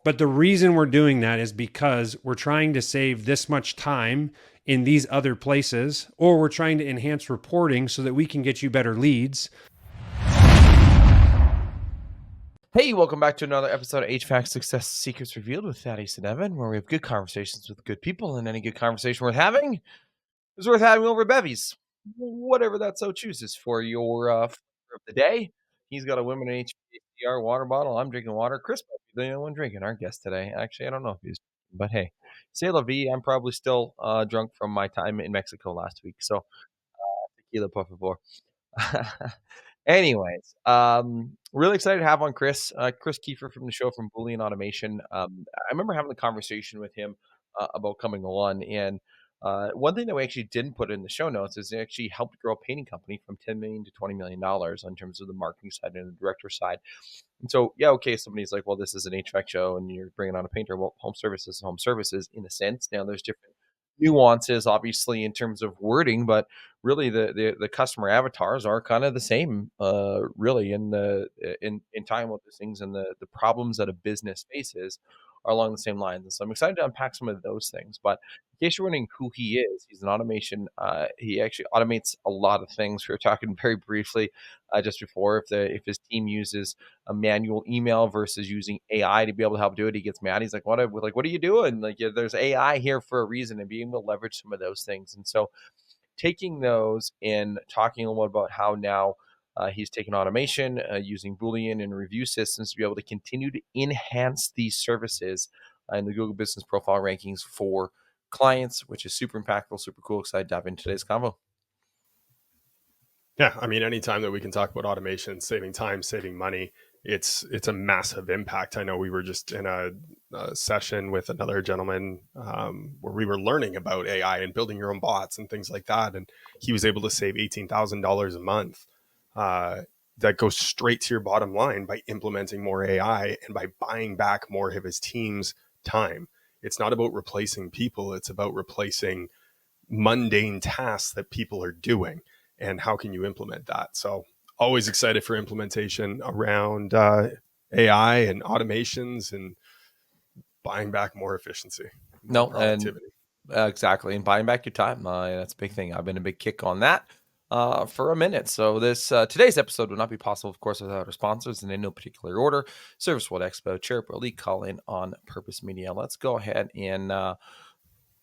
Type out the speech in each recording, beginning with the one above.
But the reason we're doing that is because we're trying to save this much time in these other places, or we're trying to enhance reporting so that we can get you better leads. Hey, welcome back to another episode of HVAC Success Secrets Revealed with Thaddeus and Evan, where we have good conversations with good people, and any good conversation worth having is worth having over bevies, whatever that so chooses for your flavor of the day. He's got a women HVACR water bottle. I'm drinking water. Chris might be the only one drinking, our guest today. Actually, I don't know if he's, but hey, c'est la vie. I'm probably still drunk from my time in Mexico last week. So, tequila, por favor. Anyways, really excited to have on Chris Kiefer from the show from Boolean Automation. I remember having a conversation with him about coming on, and one thing that we actually didn't put in the show notes is they actually helped grow a painting company from $10 million to $20 million in terms of the marketing side and the director side. And so, yeah, okay, somebody's like, well, this is an HVAC show and you're bringing on a painter. Well, home services in a sense. Now, there's different nuances, obviously, in terms of wording, but really the customer avatars are kind of the same, really, in time with these things, and the problems that a business faces are along the same lines. And so I'm excited to unpack some of those things. But in case you're wondering who he is, he's an automation. He actually automates a lot of things. We were talking very briefly just before if his team uses a manual email versus using AI to be able to help do it. He gets mad. He's like, what are you doing? Like, yeah, there's AI here for a reason, and being able to leverage some of those things. And so taking those and talking a little about how now he's taken automation using Boolean and review systems to be able to continue to enhance these services in the Google Business Profile rankings for clients, which is super impactful, super cool. Excited to dive into today's convo. Yeah, I mean, anytime that we can talk about automation, saving time, saving money, it's a massive impact. I know we were just in a session with another gentleman where we were learning about AI and building your own bots and things like that, and he was able to save $18,000 a month. That goes straight to your bottom line by implementing more AI and by buying back more of his team's time. It's not about replacing people; it's about replacing mundane tasks that people are doing. And how can you implement that? So always excited for implementation around AI and automations and buying back more efficiency. No, productivity. And exactly. And buying back your time. That's a big thing. I've been a big kick on that for a minute. So this today's episode would not be possible, of course, without our sponsors, and in no particular order: Service World Expo, Chirp, Elite Call In on Purpose Media. Let's go ahead and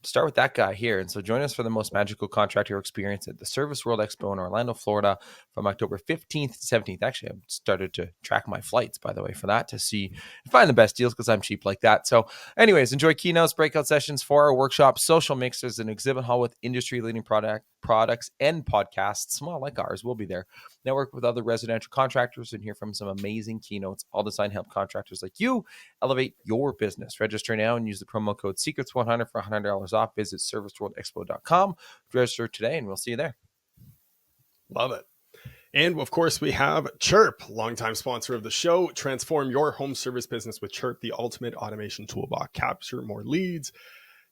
start with that guy here. And so join us for the most magical contractor experience at the Service World Expo in Orlando, Florida from October 15th to 17th. Actually, I've started to track my flights, by the way, for that to see and find the best deals because I'm cheap like that. So anyways, enjoy keynotes, breakout sessions, 4-hour workshops, social mixers, an exhibit hall with industry-leading products and podcasts, small like ours, will be there. Network with other residential contractors and hear from some amazing keynotes, all designed to help contractors like you elevate your business. Register now and use the promo code SECRETS100 for $100 off. Visit serviceworldexpo.com to register today, and we'll see you there. Love it. And of course, we have Chirp, longtime sponsor of the show. Transform your home service business with Chirp, the ultimate automation toolbox. Capture more leads,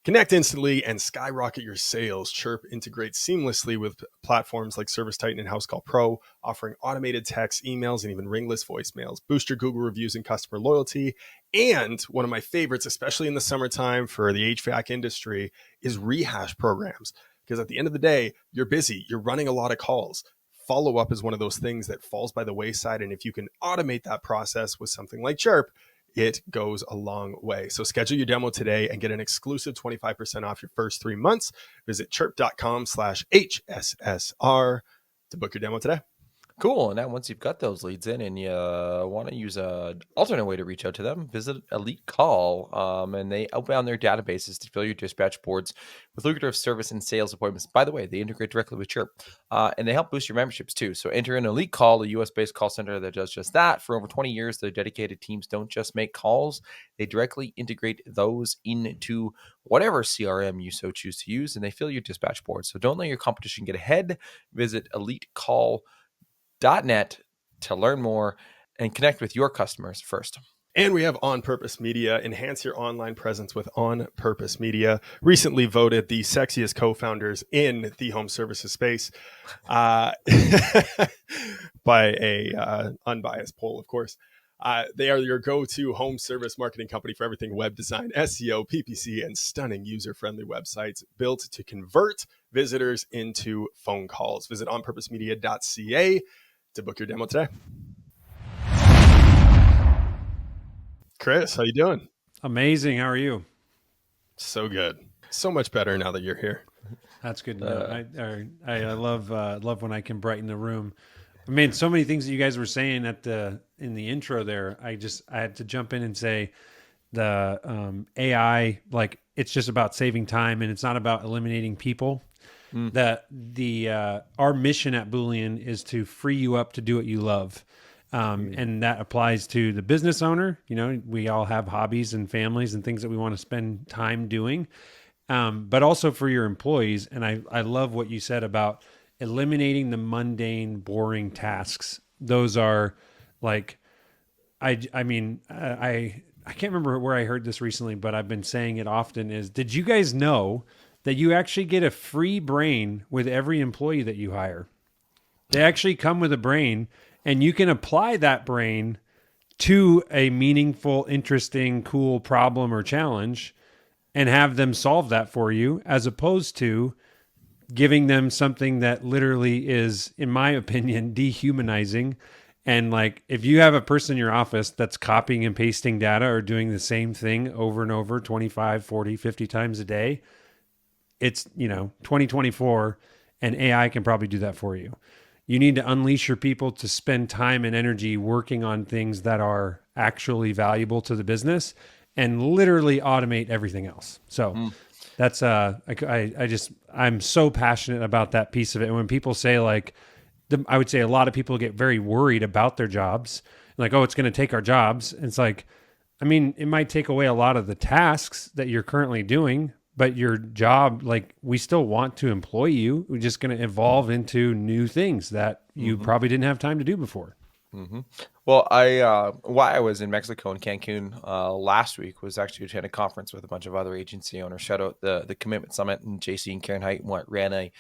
connect instantly, and skyrocket your sales. Chirp integrates seamlessly with platforms like ServiceTitan and Housecall Pro, offering automated text, emails, and even ringless voicemails. Boost your Google reviews and customer loyalty. And one of my favorites, especially in the summertime for the HVAC industry, is rehash programs. Because at the end of the day, you're busy, you're running a lot of calls. Follow-up is one of those things that falls by the wayside. And if you can automate that process with something like Chirp, it goes a long way. So schedule your demo today and get an exclusive 25% off your first 3 months. Visit chirp.com/HSSR to book your demo today. Cool. And now once you've got those leads in and you want to use an alternate way to reach out to them, visit Elite Call. And they outbound their databases to fill your dispatch boards with lucrative service and sales appointments. By the way, they integrate directly with Chirp. And they help boost your memberships too. So enter in Elite Call, a US-based call center that does just that. For over 20 years, their dedicated teams don't just make calls. They directly integrate those into whatever CRM you so choose to use, and they fill your dispatch board. So don't let your competition get ahead. Visit EliteCall.net to learn more and connect with your customers first. And we have On Purpose Media. Enhance your online presence with On Purpose Media. Recently voted the sexiest co-founders in the home services space by a unbiased poll, of course. They are your go-to home service marketing company for everything web design, SEO, PPC, and stunning user-friendly websites built to convert visitors into phone calls. Visit onpurposemedia.ca to book your demo today. Chris, how you doing? Amazing. How are you? So good. So much better now that you're here. That's good to know. I love when I can brighten the room. I mean, so many things that you guys were saying in the intro there. I had to jump in and say the AI, like it's just about saving time and it's not about eliminating people. That our mission at Boolean is to free you up to do what you love. And that applies to the business owner. You know, we all have hobbies and families and things that we want to spend time doing. But also for your employees. And I love what you said about eliminating the mundane, boring tasks. Those are like, I can't remember where I heard this recently, but I've been saying it often is, did you guys know that you actually get a free brain with every employee that you hire? They actually come with a brain and you can apply that brain to a meaningful, interesting, cool problem or challenge and have them solve that for you, as opposed to giving them something that literally is, in my opinion, dehumanizing. And like, if you have a person in your office that's copying and pasting data or doing the same thing over and over 25, 40, 50 times a day, it's, 2024 and AI can probably do that for you. You need to unleash your people to spend time and energy working on things that are actually valuable to the business and literally automate everything else. So that's I'm so passionate about that piece of it. And when people say like, I would say a lot of people get very worried about their jobs, like, oh, it's going to take our jobs. And it's like, I mean, it might take away a lot of the tasks that you're currently doing, but your job, like, we still want to employ you. We're just going to evolve into new things that you probably didn't have time to do before. Well, why I was in Mexico and Cancun last week was actually to attend a conference with a bunch of other agency owners. Shout out the Commitment Summit, and JC and Karen Height ran a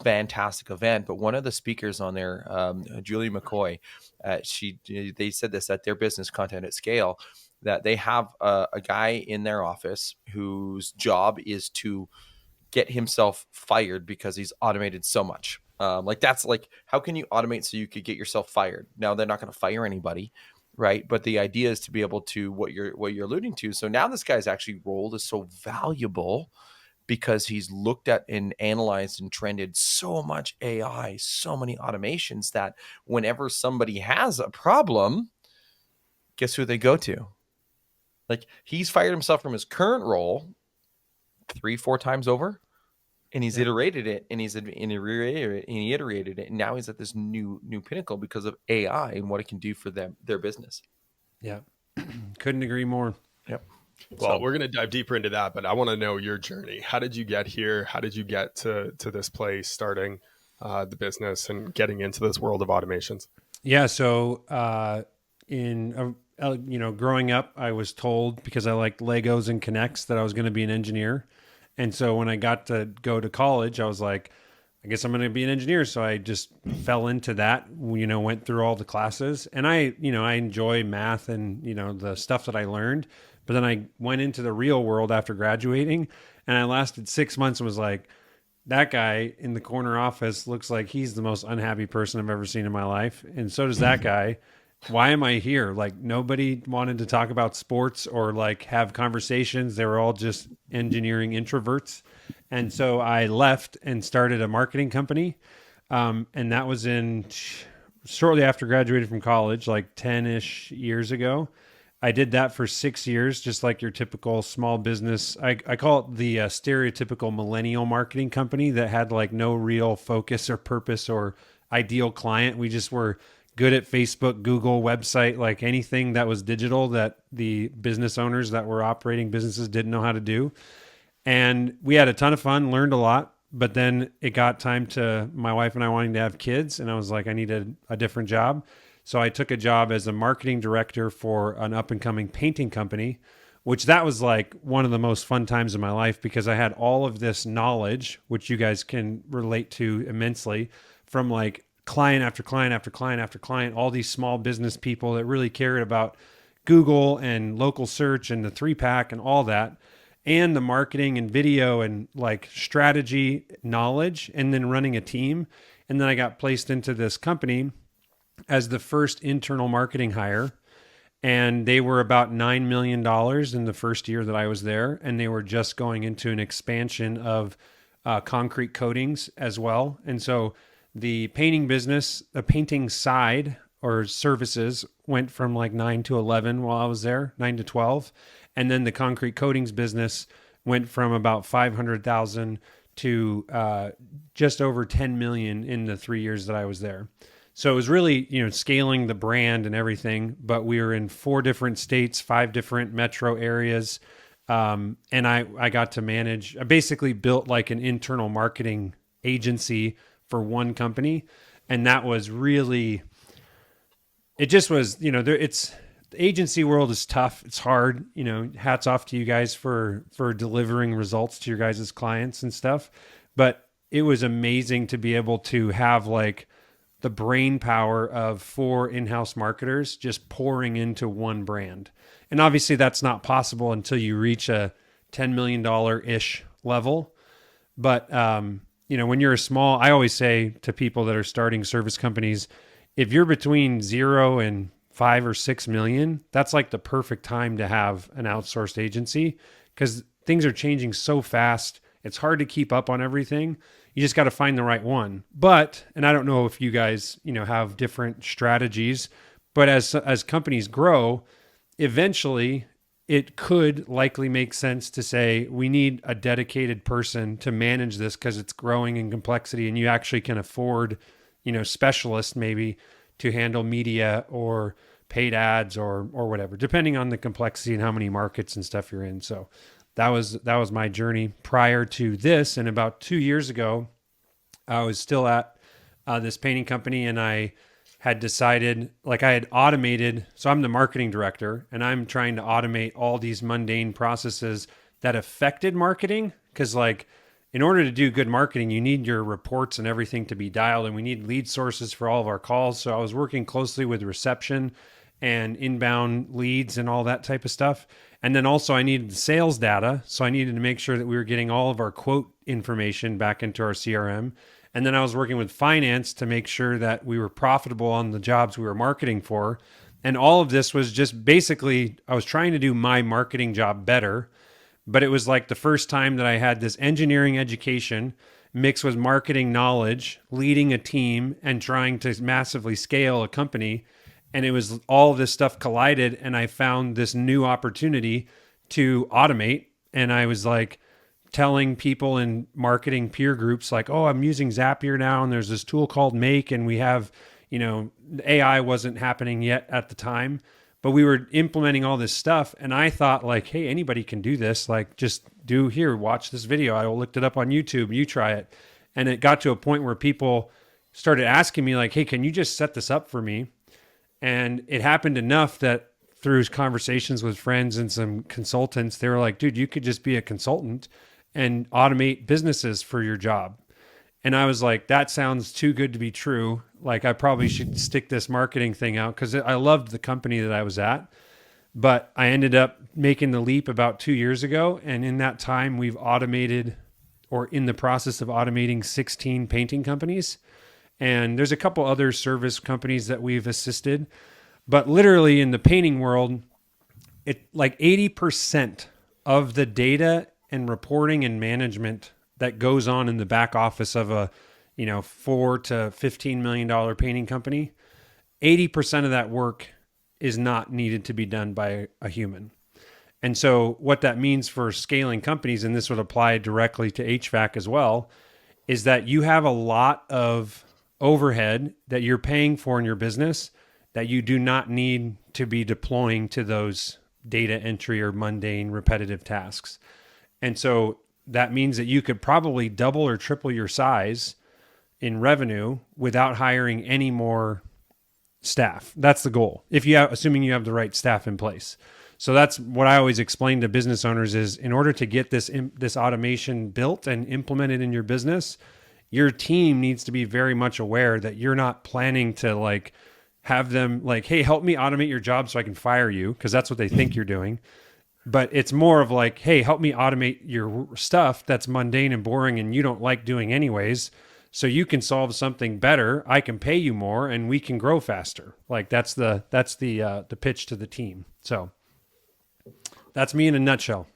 fantastic event. But one of the speakers on there, Julie McCoy, they said this at their business Content at Scale, that they have a guy in their office whose job is to get himself fired because he's automated so much. That's like, how can you automate so you could get yourself fired? Now they're not going to fire anybody, right? But the idea is to be able to what you're alluding to. So now this guy's actually role is so valuable because he's looked at and analyzed and trended so much AI, so many automations, that whenever somebody has a problem, guess who they go to? Like, he's fired himself from his current role 3-4 times over, and he's iterated it, and he iterated it, and now he's at this new pinnacle because of AI and what it can do for their business. Yeah, couldn't agree more. Yep. Well, we're going to dive deeper into that, but I want to know your journey. How did you get here? How did you get to this place, starting the business and getting into this world of automations? Yeah. So growing up, I was told, because I liked Legos and Connects, that I was going to be an engineer. And so when I got to go to college, I was like, I guess I'm going to be an engineer. So I just fell into that, went through all the classes, and I enjoy math and, the stuff that I learned. But then I went into the real world after graduating, and I lasted 6 months and was like, that guy in the corner office looks like he's the most unhappy person I've ever seen in my life. And so does that guy. Why am I here? Like, nobody wanted to talk about sports or like have conversations. They were all just engineering introverts. And so I left and started a marketing company. And that was shortly after graduating from college, like 10-ish years ago. I did that for 6 years, just like your typical small business. I call it the stereotypical millennial marketing company that had like no real focus or purpose or ideal client. We just were good at Facebook, Google, website, like anything that was digital that the business owners that were operating businesses didn't know how to do. And we had a ton of fun, learned a lot, but then it got time to my wife and I wanting to have kids. And I was like, I needed a different job. So I took a job as a marketing director for an up and coming painting company, which that was like one of the most fun times of my life, because I had all of this knowledge, which you guys can relate to immensely, from like client after client after client after client, all these small business people that really cared about Google and local search and the 3-pack and all that, and the marketing and video and like strategy knowledge, and then running a team. And then I got placed into this company as the first internal marketing hire. And they were about $9 million in the first year that I was there. And they were just going into an expansion of concrete coatings as well. And so the painting business, the painting side or services went from like 9 to 11 while I was there, 9 to 12. And then the concrete coatings business went from about 500,000 to just over 10 million in the 3 years that I was there. So it was really, scaling the brand and everything, but we were in 4 different states, 5 different metro areas. And I got to manage, I basically built like an internal marketing agency for one company. And that was really, it just was, the agency world is tough. It's hard, hats off to you guys for delivering results to your guys' clients and stuff. But it was amazing to be able to have like the brain power of 4 in-house marketers just pouring into one brand. And obviously that's not possible until you reach a $10 million-ish level. But, when you're a small, I always say to people that are starting service companies, if you're between 0 and 5 or 6 million, that's like the perfect time to have an outsourced agency, because things are changing so fast. It's hard to keep up on everything. You just got to find the right one. But, and I don't know if you guys, have different strategies, but as companies grow, eventually it could likely make sense to say, we need a dedicated person to manage this because it's growing in complexity, and you actually can afford, specialists maybe to handle media or paid ads or whatever, depending on the complexity and how many markets and stuff you're in. So that was my journey prior to this. And about 2 years ago, I was still at this painting company, and I had decided, like, I had automated. So I'm the marketing director, and I'm trying to automate all these mundane processes that affected marketing. Because like, in order to do good marketing, you need your reports and everything to be dialed, and we need lead sources for all of our calls. So I was working closely with reception and inbound leads and all that type of stuff. And then also I needed the sales data. So I needed to make sure that we were getting all of our quote information back into our CRM. And then I was working with finance to make sure that we were profitable on the jobs we were marketing for. And all of this was just basically, I was trying to do my marketing job better. But it was like the first time that I had this engineering education mixed with marketing knowledge, leading a team and trying to massively scale a company. And it was all this stuff collided, and I found this new opportunity to automate. And I was like telling people in marketing peer groups, like, oh, I'm using Zapier now, and there's this tool called Make, and we have, AI wasn't happening yet at the time, but we were implementing all this stuff. And I thought like, hey, anybody can do this. Like, just watch this video. I looked it up on YouTube, you try it. And it got to a point where people started asking me like, hey, can you just set this up for me? And it happened enough that through conversations with friends and some consultants, they were like, dude, you could just be a consultant and automate businesses for your job. And I was like, that sounds too good to be true. Like, I probably should stick this marketing thing out, because I loved the company that I was at. But I ended up making the leap about 2 years ago. And in that time, we've automated, or in the process of automating, 16 painting companies. And there's a couple other service companies that we've assisted. But literally in the painting world, it like 80% of the data and reporting and management that goes on in the back office of a, $4 to $15 million painting company, 80% of that work is not needed to be done by a human. And so what that means for scaling companies, and this would apply directly to HVAC as well, is that you have a lot of overhead that you're paying for in your business that you do not need to be deploying to those data entry or mundane repetitive tasks. And so that means that you could probably double or triple your size in revenue without hiring any more staff. That's the goal, assuming you have the right staff in place. So that's what I always explain to business owners is, in order to get this automation built and implemented in your business, your team needs to be very much aware that you're not planning to like have them like, hey, help me automate your job so I can fire you, because that's what they think you're doing. But it's more of like, hey, help me automate your stuff that's mundane and boring and you don't like doing anyways, so you can solve something better. I can pay you more and we can grow faster. Like that's the pitch to the team. So that's me in a nutshell.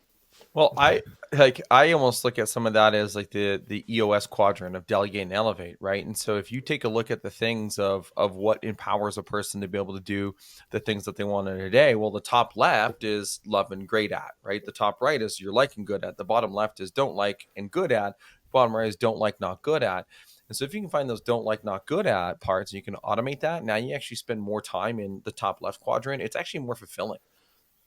Well, I almost look at some of that as like the EOS quadrant of delegate and elevate, right? And so if you take a look at the things of what empowers a person to be able to do the things that they want in a day, well, the top left is love and great at, right? The top right is you're like and good at. The bottom left is don't like and good at. Bottom right is don't like, not good at. And so if you can find those don't like, not good at parts, and you can automate that, now you actually spend more time in the top left quadrant. It's actually more fulfilling.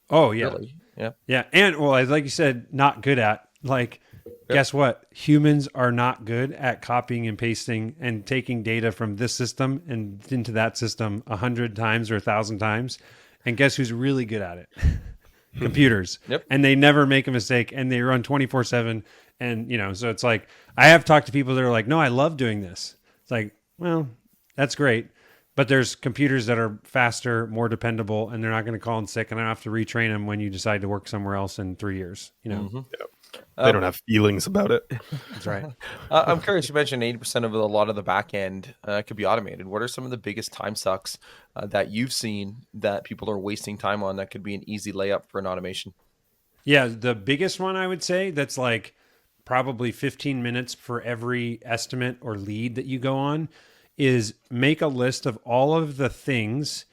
Oh yeah. Really. Yeah. Yeah. And well, like you said, not good at, like, guess what? Humans are not good at copying and pasting and taking data from this system and into that system 100 times or 1,000 times. And guess who's really good at it? Computers. Yep. And they never make a mistake and they run 24/7. And, you know, so it's like, I have talked to people that are like, no, I love doing this. It's like, well, that's great. But there's computers that are faster, more dependable, and they're not going to call in sick, and I don't have to retrain them when you decide to work somewhere else in 3 years. You know, They don't have feelings about it. that's right. I'm curious. You mentioned 80% of a lot of the back end could be automated. What are some of the biggest time sucks that you've seen that people are wasting time on that could be an easy layup for an automation? Yeah, the biggest one I would say that's like probably 15 minutes for every estimate or lead that you go on is make a list of all of the things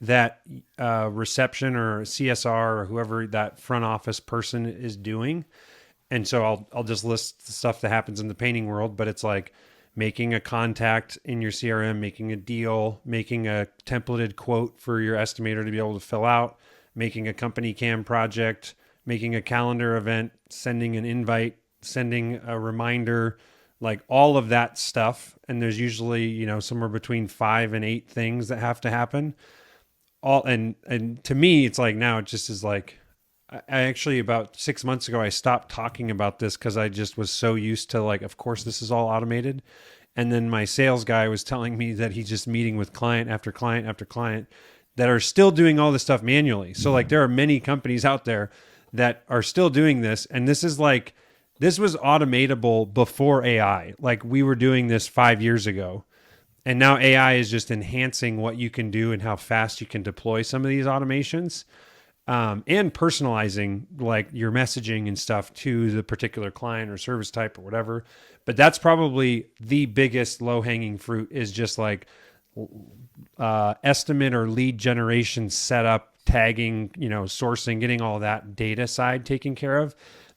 that reception or CSR or whoever that front office person is doing. And so I'll just list the stuff that happens in the painting world, but it's like making a contact in your CRM, making a deal, making a templated quote for your estimator to be able to fill out, making a company cam project, making a calendar event, sending an invite, sending a reminder, like all of that stuff. And there's usually, you know, somewhere between 5 and 8 things that have to happen. All and to me, it's like now it just is like, I actually about 6 months ago, I stopped talking about this because I just was so used to like, of course, this is all automated. And then my sales guy was telling me that he's just meeting with client after client after client that are still doing all this stuff manually. So like there are many companies out there that are still doing this. And this is like, this was automatable before AI. Like we were doing this 5 years ago. And now AI is just enhancing what you can do and how fast you can deploy some of these automations, and personalizing like your messaging and stuff to the particular client or service type or whatever. But that's probably the biggest low hanging fruit is just like estimate or lead generation setup, tagging, you know, sourcing, getting all that data side taken care of.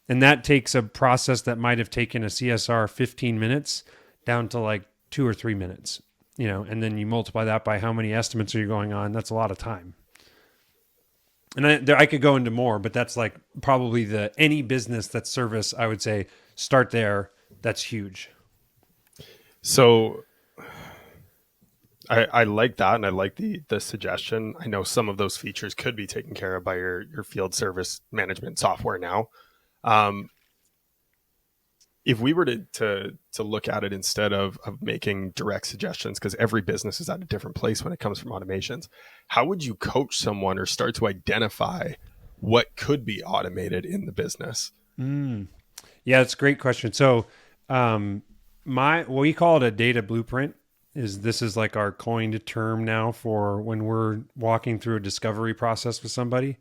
And that takes a process that might have taken a CSR 15 minutes down to like 2 or 3 minutes, you know, and then you multiply that by how many estimates are you going on. That's a lot of time. And I could go into more, but that's like probably any business that's service, I would say start there. That's huge. So I like that. And I like the suggestion. I know some of those features could be taken care of by your field service management software now. If we were to look at it instead of making direct suggestions, because every business is at a different place when it comes from automations, how would you coach someone or start to identify what could be automated in the business? Yeah, that's a great question. So we call it a data blueprint. This is like our coined term now for when we're walking through a discovery process with somebody.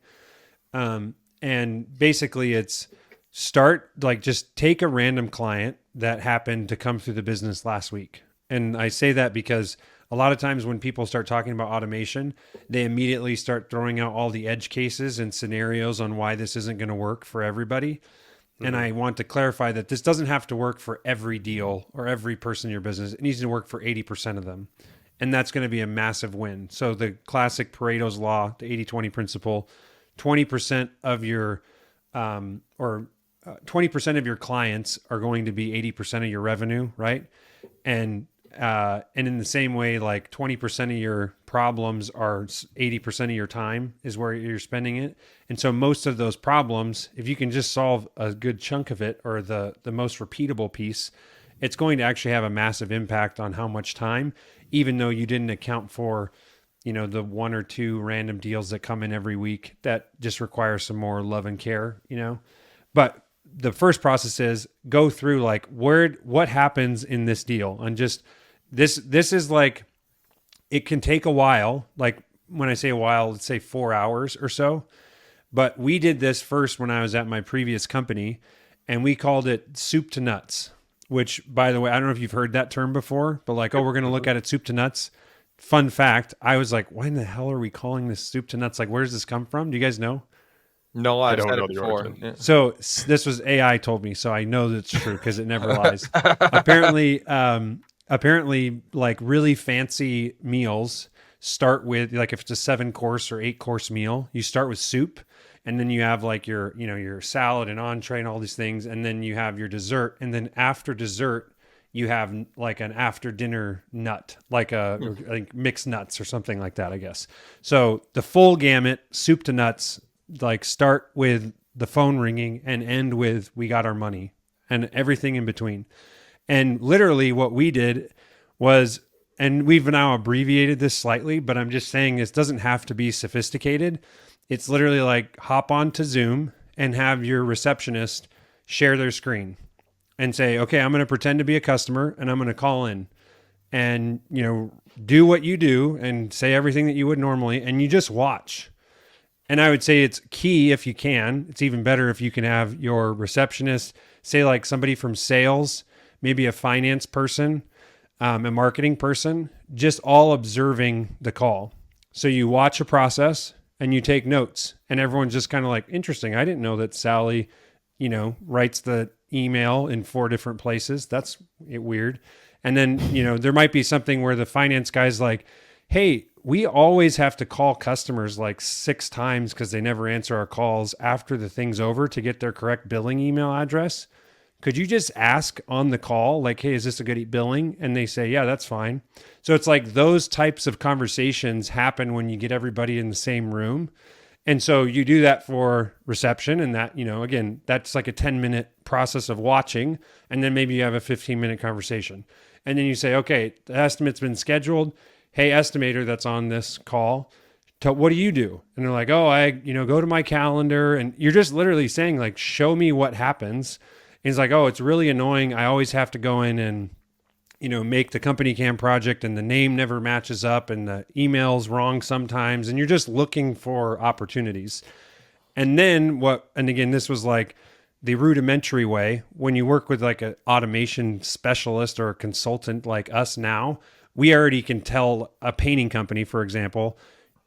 And basically it's just take a random client that happened to come through the business last week. And I say that because a lot of times when people start talking about automation, they immediately start throwing out all the edge cases and scenarios on why this isn't going to work for everybody. Mm-hmm. And I want to clarify that this doesn't have to work for every deal or every person in your business. It needs to work for 80% of them. And that's going to be a massive win. So the classic Pareto's law, the 80-20 principle, 20% of your 20% of your clients are going to be 80% of your revenue, right? And in the same way, like 20% of your problems are 80% of your time is where you're spending it. And so most of those problems, if you can just solve a good chunk of it or the most repeatable piece, it's going to actually have a massive impact on how much time, even though you didn't account for the 1 or 2 random deals that come in every week that just require some more love and care. But the first process is go through like what happens in this deal, and just this is like, it can take a while. Like when I say a while, let's say 4 hours or so. But we did this first when I was at my previous company, and we called it soup to nuts, which, by the way, I don't know if you've heard that term before, but like, oh, we're going to look at it soup to nuts. Fun fact, I was like, why in the hell are we calling this soup to nuts? Like, where does this come from? Do you guys know? No, I I've don't said know it the before. origin. Yeah. So this was AI told me, so I know that's true because it never lies. Apparently, like really fancy meals start with, like, if it's a 7-course or 8-course meal, you start with soup, and then you have like your salad and entree and all these things, and then you have your dessert, and then after dessert you have like an after dinner nut, like like mixed nuts or something like that, I guess. So the full gamut, soup to nuts, like start with the phone ringing and end with we got our money, and everything in between. And literally what we did was, and we've now abbreviated this slightly, but I'm just saying this doesn't have to be sophisticated. It's literally like hop on to Zoom and have your receptionist share their screen and say, okay, I'm going to pretend to be a customer and I'm going to call in and, do what you do and say everything that you would normally, and you just watch. And I would say it's key if you can. It's even better if you can have your receptionist, say like somebody from sales, maybe a finance person, a marketing person, just all observing the call. So you watch a process and you take notes, and everyone's just kind of like, interesting. I didn't know that Sally, writes the email in 4 different places. That's weird. And then, there might be something where the finance guy's like, hey, we always have to call customers like 6 times because they never answer our calls after the thing's over to get their correct billing email address. Could you just ask on the call, like, hey, is this a good billing? And they say, yeah, that's fine. So it's like those types of conversations happen when you get everybody in the same room. And so you do that for reception, and that, again, that's like a 10-minute process of watching. And then maybe you have a 15-minute conversation. And then you say, okay, the estimate's been scheduled. Hey, estimator that's on this call, what do you do? And they're like, oh, I, go to my calendar. And you're just literally saying, like, show me what happens. And he's like, oh, it's really annoying. I always have to go in and, make the company cam project, and the name never matches up and the email's wrong sometimes. And you're just looking for opportunities. And then and again, this was like the rudimentary way. When you work with like an automation specialist or a consultant like us now, we already can tell a painting company, for example,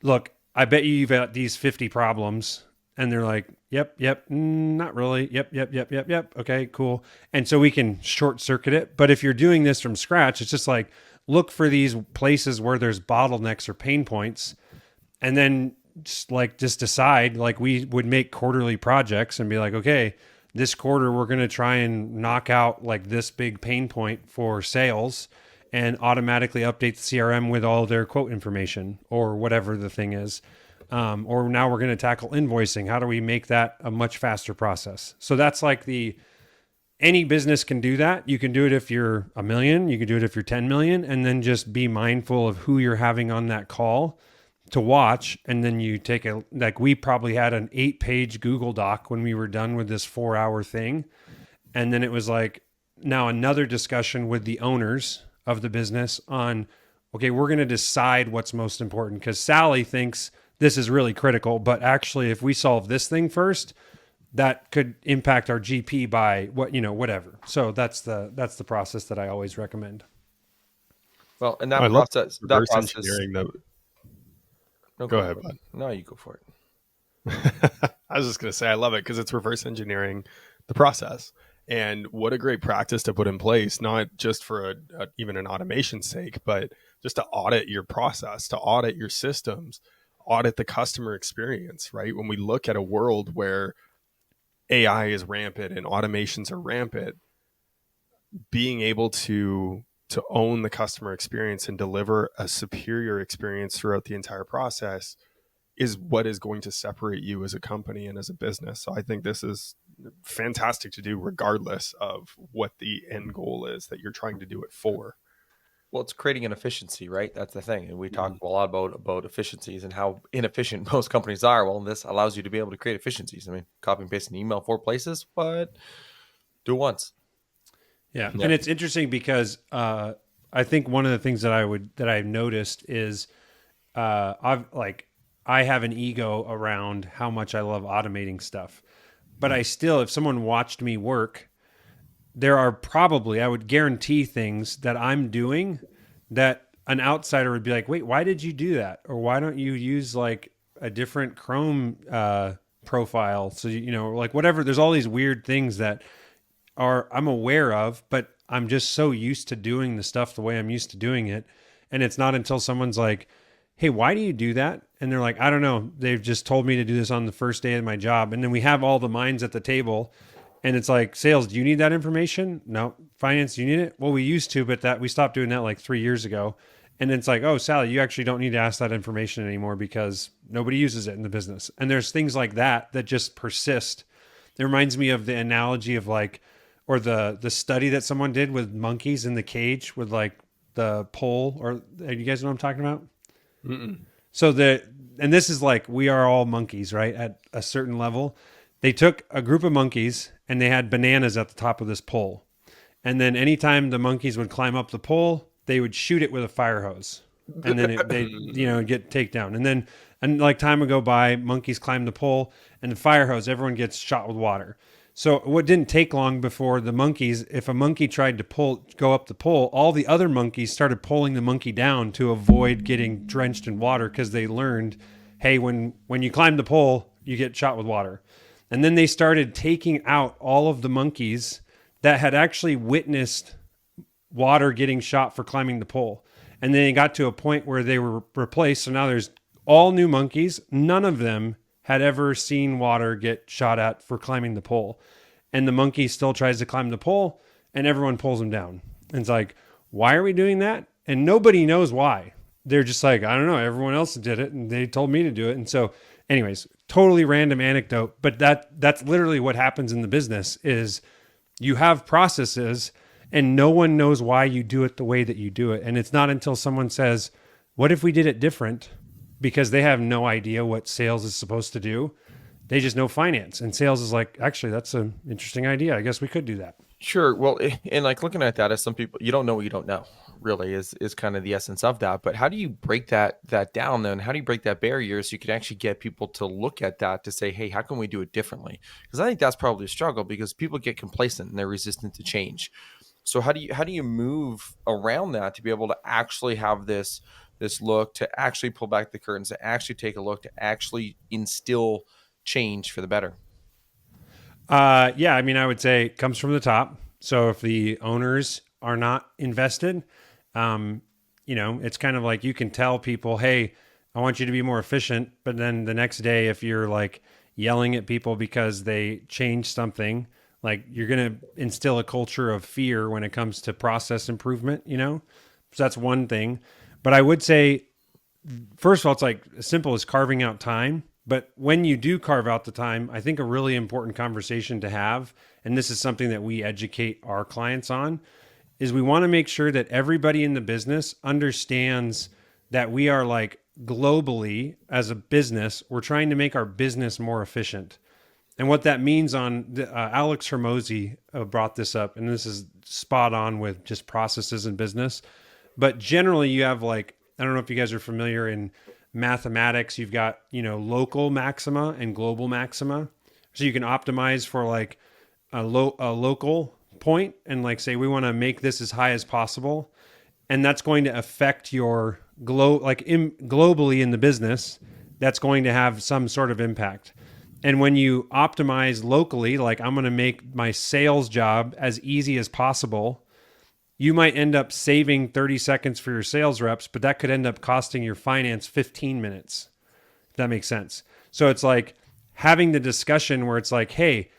look, I bet you've got these 50 problems. And they're like, yep, not really. Yep. Okay, cool. And so we can short circuit it. But if you're doing this from scratch, it's just like, look for these places where there's bottlenecks or pain points. And then just decide, like we would make quarterly projects and be like, okay, this quarter, we're going to try and knock out like this big pain point for sales, and automatically update the CRM with all their quote information or whatever the thing is. Or now we're going to tackle invoicing. How do we make that a much faster process? So that's like any business can do that. You can do it if you're $1 million, you can do it if you're 10 million, and then just be mindful of who you're having on that call to watch. And then you take like we probably had an 8-page Google Doc when we were done with this 4-hour thing. And then it was like now another discussion with the owners of the business on, okay, we're going to decide what's most important, because Sally thinks this is really critical, but actually if we solve this thing first, that could impact our GP by whatever. So that's the process that I always recommend. Well, and that I love process, reverse engineering. No, go ahead, bud. No, you go for it. I was just going to say, I love it because it's reverse engineering the process. And what a great practice to put in place, not just for even an automation sake, but just to audit your process, to audit your systems, audit the customer experience, right? When we look at a world where AI is rampant and automations are rampant, being able to own the customer experience and deliver a superior experience throughout the entire process is what is going to separate you as a company and as a business. So I think this is fantastic to do regardless of what the end goal is that you're trying to do it for. Well, it's creating an efficiency, right? That's the thing. And we talk a lot about efficiencies and how inefficient most companies are. Well, this allows you to be able to create efficiencies. I mean, copy and paste an email 4 places, but do it once. Yeah. Yeah. And it's interesting because I think one of the things that I've noticed is I have an ego around how much I love automating stuff. But I still, if someone watched me work, there are probably, I would guarantee, things that I'm doing that an outsider would be like, wait, why did you do that? Or why don't you use like a different Chrome profile? So, like whatever, there's all these weird things that I'm aware of, but I'm just so used to doing the stuff the way I'm used to doing it. And it's not until someone's like, hey, why do you do that? And they're like, I don't know. They've just told me to do this on the first day of my job. And then we have all the minds at the table. And it's like, sales, do you need that information? No. Finance, do you need it? Well, we used to, but that we stopped doing that like 3 years ago. And it's like, oh, Sally, you actually don't need to ask that information anymore because nobody uses it in the business. And there's things like that that just persist. It reminds me of the analogy of like, or the study that someone did with monkeys in the cage with like the pole, or you guys know what I'm talking about? Mm-mm. So and this is like, we are all monkeys, right? At a certain level, they took a group of monkeys and they had bananas at the top of this pole. And then anytime the monkeys would climb up the pole, they would shoot it with a fire hose. And then they get takedown. And like time would go by, monkeys climb the pole and the fire hose, everyone gets shot with water. So what didn't take long before the monkeys, if a monkey tried to go up the pole, all the other monkeys started pulling the monkey down to avoid getting drenched in water because they learned, hey, when you climb the pole, you get shot with water. And then they started taking out all of the monkeys that had actually witnessed water getting shot for climbing the pole. And then it got to a point where they were replaced. So now there's all new monkeys. None of them had ever seen water get shot at for climbing the pole. And the monkey still tries to climb the pole and everyone pulls him down. And it's like, why are we doing that? And nobody knows why. They're just like, I don't know, everyone else did it and they told me to do it. And so anyways, totally random anecdote, but that's literally what happens in the business is you have processes and no one knows why you do it the way that you do it. And it's not until someone says, what if we did it different? Because they have no idea what sales is supposed to do. They just know finance, and sales is like, actually, that's an interesting idea. I guess we could do that. Sure. Well, and like looking at that as some people, you don't know what you don't know, really is kind of the essence of that. But how do you break that down then? How do you break that barrier so you can actually get people to look at that to say, hey, how can we do it differently? Because I think that's probably a struggle because people get complacent and they're resistant to change. So how do you move around that to be able to actually have this look, to actually pull back the curtains, to actually take a look, to actually instill change for the better? Yeah, I mean, I would say it comes from the top. So if the owners are not invested, it's kind of like you can tell people, hey, I want you to be more efficient. But then the next day, if you're like yelling at people because they changed something, like you're going to instill a culture of fear when it comes to process improvement, So that's one thing. But I would say, first of all, it's like as simple as carving out time. But when you do carve out the time, I think a really important conversation to have, and this is something that we educate our clients on, is we want to make sure that everybody in the business understands that we are like globally as a business, we're trying to make our business more efficient. And what that means Alex Hermosi brought this up, and this is spot on with just processes in business. But generally you have like, I don't know if you guys are familiar in mathematics, you've got, local maxima and global maxima. So you can optimize for like a local point and like say, we want to make this as high as possible. And that's going to affect your globally in the business, that's going to have some sort of impact. And when you optimize locally, like I'm going to make my sales job as easy as possible, you might end up saving 30 seconds for your sales reps, but that could end up costing your finance 15 minutes. If that makes sense. So it's like having the discussion where it's like, hey,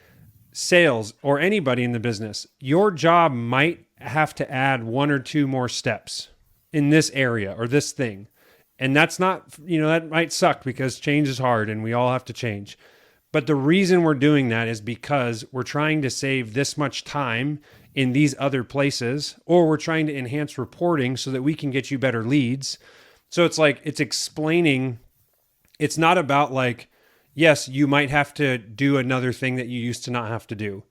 sales or anybody in the business, your job might have to add 1 or 2 more steps in this area or this thing. And that's not, that might suck because change is hard and we all have to change. But the reason we're doing that is because we're trying to save this much time in these other places, or we're trying to enhance reporting so that we can get you better leads. So it's like, it's explaining, it's not about like, yes, you might have to do another thing that you used to not have to do,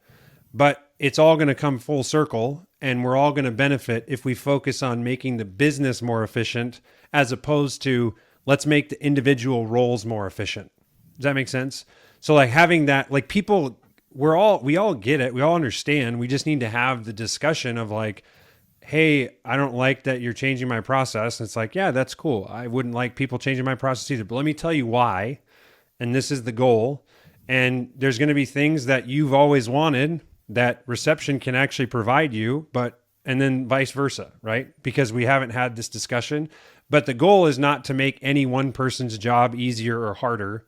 but it's all going to come full circle and we're all going to benefit if we focus on making the business more efficient as opposed to let's make the individual roles more efficient. Does that make sense? So like having that, like people, we all get it. We all understand. We just need to have the discussion of like, hey, I don't like that you're changing my process. And it's like, yeah, that's cool. I wouldn't like people changing my process either, but let me tell you why. And this is the goal. And there's going to be things that you've always wanted that reception can actually provide you, but, and then vice versa, right? Because we haven't had this discussion. But the goal is not to make any one person's job easier or harder.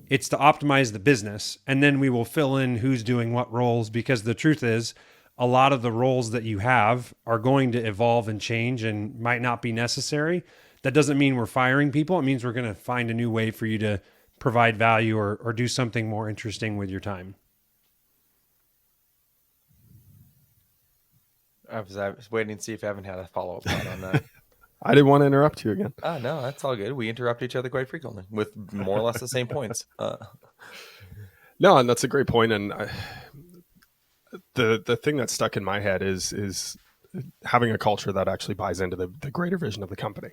It's to optimize the business. And then we will fill in who's doing what roles, because the truth is, a lot of the roles that you have are going to evolve and change and might not be necessary. That doesn't mean we're firing people. It means we're going to find a new way for you to provide value or do something more interesting with your time. I was waiting to see if Evan had a follow-up thought on that. I didn't want to interrupt you again. No, that's all good. We interrupt each other quite frequently with more or less the same points. No, and that's a great point. And the thing that stuck in my head is having a culture that actually buys into the greater vision of the company.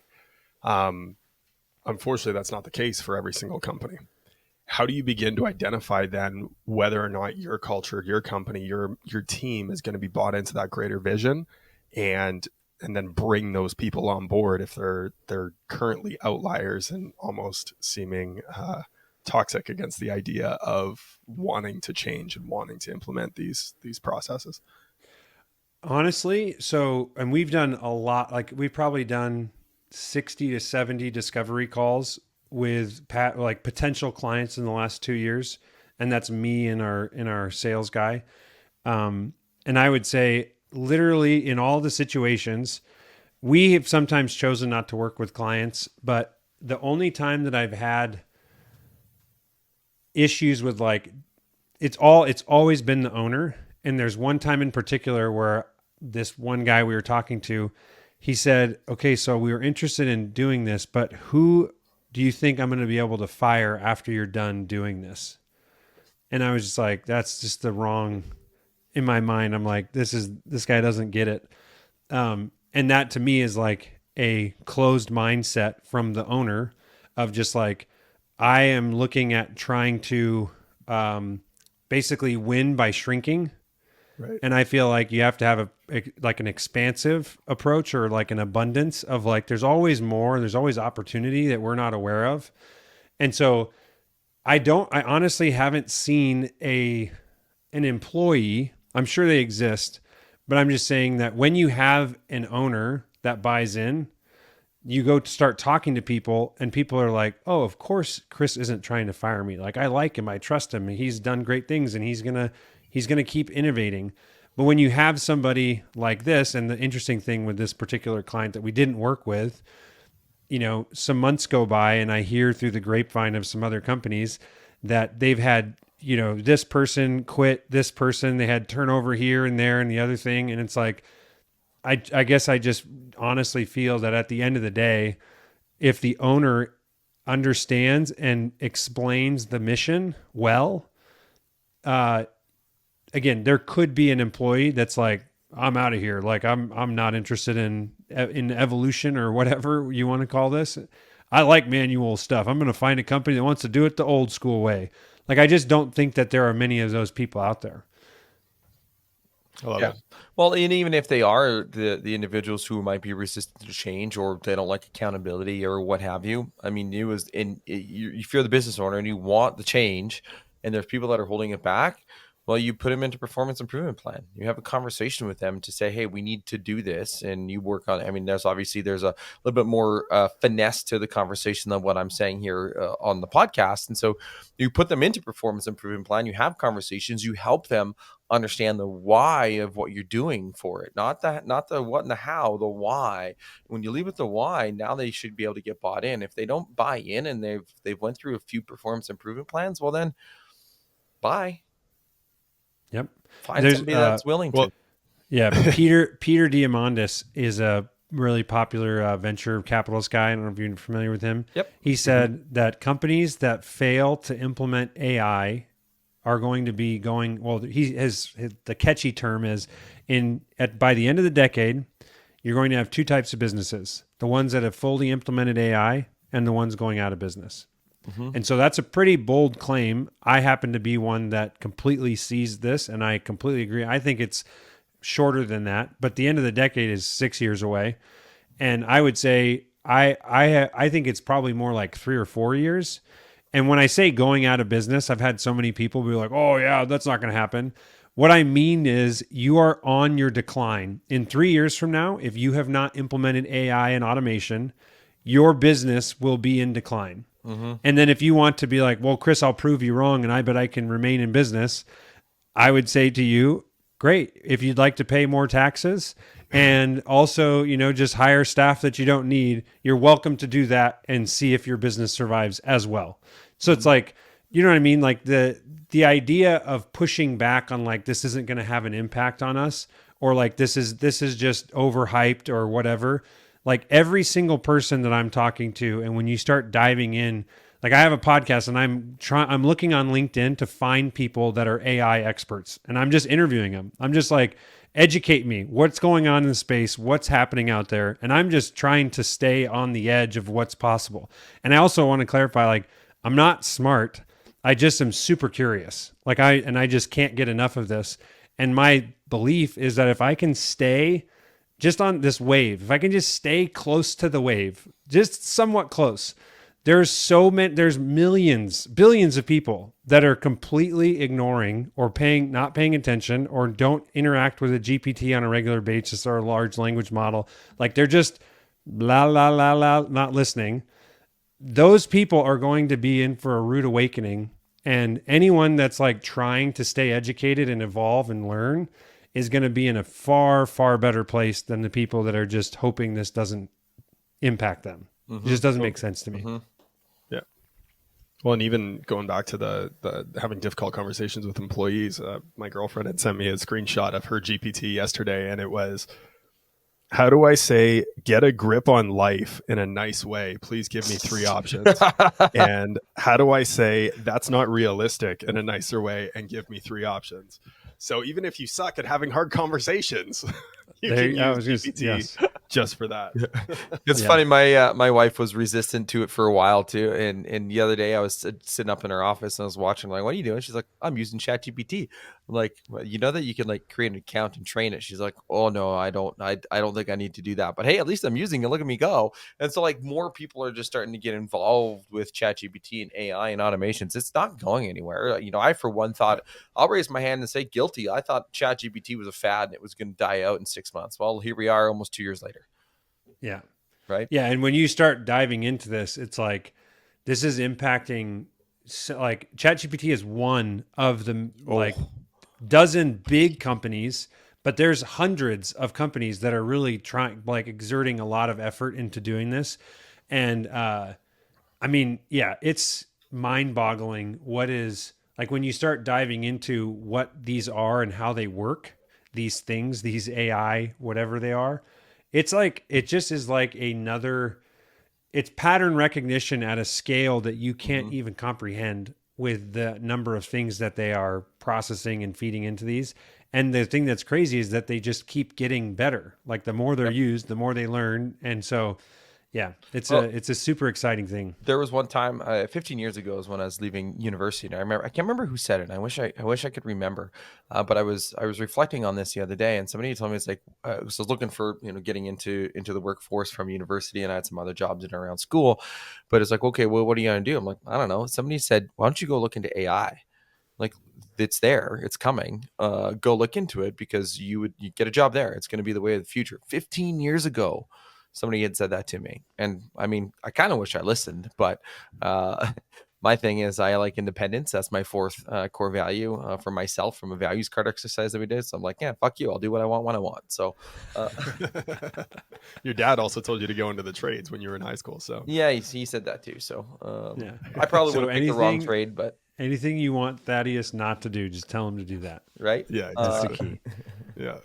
Unfortunately, that's not the case for every single company. How do you begin to identify then whether or not your culture, your company, your team is going to be bought into that greater vision, and then bring those people on board if they're currently outliers and almost seeming toxic against the idea of wanting to change and wanting to implement these processes? Honestly, so, and we've done a lot, like we've probably done 60 to 70 discovery calls with like potential clients in the last 2 years. And that's me and our sales guy. And I would say literally in all the situations, we have sometimes chosen not to work with clients, but the only time that I've had issues with like, it's always been the owner. And there's one time in particular where this one guy we were talking to, he said, okay, so we were interested in doing this, but who do you think I'm going to be able to fire after you're done doing this? And I was just like, that's just the wrong, in my mind. I'm like, this guy doesn't get it. And that to me is like a closed mindset from the owner of just like, I am looking at trying to basically win by shrinking. Right. And I feel like you have to have like an expansive approach or like an abundance of like, there's always more, there's always opportunity that we're not aware of. And so I honestly haven't seen an employee, I'm sure they exist, but I'm just saying that when you have an owner that buys in, you go to start talking to people and people are like, oh, of course, Chris isn't trying to fire me. Like, I like him. I trust him. He's done great things and he's going to keep innovating. But when you have somebody like this, and the interesting thing with this particular client that we didn't work with, you know, some months go by and I hear through the grapevine of some other companies that they've had, you know, this person quit, this person, they had turnover here and there and the other thing. And it's like, I guess I just honestly feel that at the end of the day, if the owner understands and explains the mission well, again, there could be an employee that's like, I'm out of here. Like I'm not interested in evolution or whatever you want to call this. I like manual stuff. I'm going to find a company that wants to do it the old school way. Like, I just don't think that there are many of those people out there. I love Yeah. it. Well, and even if they are the individuals who might be resistant to change or they don't like accountability or what have you, I mean, if you're the business owner and you want the change and there's people that are holding it back, well, you put them into performance improvement plan. You have a conversation with them to say, hey, we need to do this. And you work on it. I mean, there's a little bit more finesse to the conversation than what I'm saying here on the podcast. And so you put them into performance improvement plan. You have conversations. You help them understand the why of what you're doing for it, not the what and the how, the why. When you leave with the why, now they should be able to get bought in. If they don't buy in and they've went through a few performance improvement plans, well then Bye. Yep. Find somebody that's willing to. Yeah, Peter Diamandis is a really popular venture capitalist guy. I don't know if you're familiar with him. Yep. He said that companies that fail to implement AI are going to be going. Well, the catchy term is by the end of the decade, you're going to have two types of businesses: the ones that have fully implemented AI and the ones going out of business. And so that's a pretty bold claim. I happen to be one that completely sees this, and I completely agree. I think it's shorter than that, but the end of the decade is 6 years away. And I would say I think it's probably more like 3 or 4 years. And when I say going out of business, I've had so many people be like, "Oh yeah, that's not going to happen." What I mean is you are on your decline. In 3 years from now, if you have not implemented AI and automation, your business will be in decline. And then if you want to be like, "Well, Chris, I'll prove you wrong and I bet I can remain in business," I would say to you, great. If you'd like to pay more taxes and also, just hire staff that you don't need, you're welcome to do that and see if your business survives as well. So it's like, you know what I mean? Like the idea of pushing back on like, this isn't going to have an impact on us, or like, this is just overhyped or whatever. Like every single person that I'm talking to, and when you start diving in, like I have a podcast and I'm looking on LinkedIn to find people that are AI experts, and I'm just interviewing them. I'm just like, educate me. What's going on in the space? What's happening out there? And I'm just trying to stay on the edge of what's possible. And I also want to clarify, like, I'm not smart. I just am super curious. Like I just can't get enough of this. And my belief is that if I can stay just on this wave, if I can just stay close to the wave, just somewhat close, there's millions, billions of people that are completely ignoring or not paying attention or don't interact with a GPT on a regular basis or a large language model. Like they're just la, la, la, la, not listening. Those people are going to be in for a rude awakening. And anyone that's like trying to stay educated and evolve and learn is going to be in a far, far better place than the people that are just hoping this doesn't impact them. It just doesn't make sense to me. Yeah. Well, and even going back to the having difficult conversations with employees, my girlfriend had sent me a screenshot of her GPT yesterday, and it was, "How do I say get a grip on life in a nice way? Please give me 3 options." And how do I say that's not realistic in a nicer way and give me 3 options? So even if you suck at having hard conversations, you can use GPT just for that. It's funny. My wife was resistant to it for a while too. And the other day I was sitting up in her office and I was watching, like, "What are you doing?" She's like, "I'm using ChatGPT." I'm like, "Well, you know that you can like create an account and train it?" She's like, "Oh no, I don't think I need to do that. But hey, at least I'm using it. Look at me go." And so like more people are just starting to get involved with ChatGPT and AI and automations. It's not going anywhere. I for one thought, I'll raise my hand and say guilty. I thought ChatGPT was a fad and it was going to die out in 6 months. Well, here we are almost 2 years later. Yeah. Right. Yeah. And when you start diving into this, it's like, this is impacting, like ChatGPT is one of the like dozen big companies, but there's hundreds of companies that are really trying, like exerting a lot of effort into doing this. And I mean, yeah, it's mind boggling what is like when you start diving into what these are and how they work, these things, these AI, whatever they are. It's like, it just is like it's pattern recognition at a scale that you can't even comprehend with the number of things that they are processing and feeding into these. And the thing that's crazy is that they just keep getting better. Like the more they're used, the more they learn. And so, yeah, it's a super exciting thing. There was one time 15 years ago is when I was leaving university, and I can't remember who said it. And I wish I could remember, but I was reflecting on this the other day, and somebody told me, it's like I was looking for getting into the workforce from university, and I had some other jobs in and around school, but it's like, okay, well, what are you gonna do? I'm like, I don't know. Somebody said, why don't you go look into AI? Like, it's there, it's coming. Go look into it because you get a job there. It's going to be the way of the future. 15 years ago. Somebody had said that to me. And I mean, I kind of wish I listened, but my thing is I like independence. That's my fourth core value for myself from a values card exercise that we did. So I'm like, yeah, fuck you. I'll do what I want when I want. So your dad also told you to go into the trades when you were in high school. So yeah, he said that too. So yeah, I probably would have picked the wrong trade, but Anything you want Thaddeus not to do, just tell him to do that. Right? Yeah, That's the exactly. key. Yeah.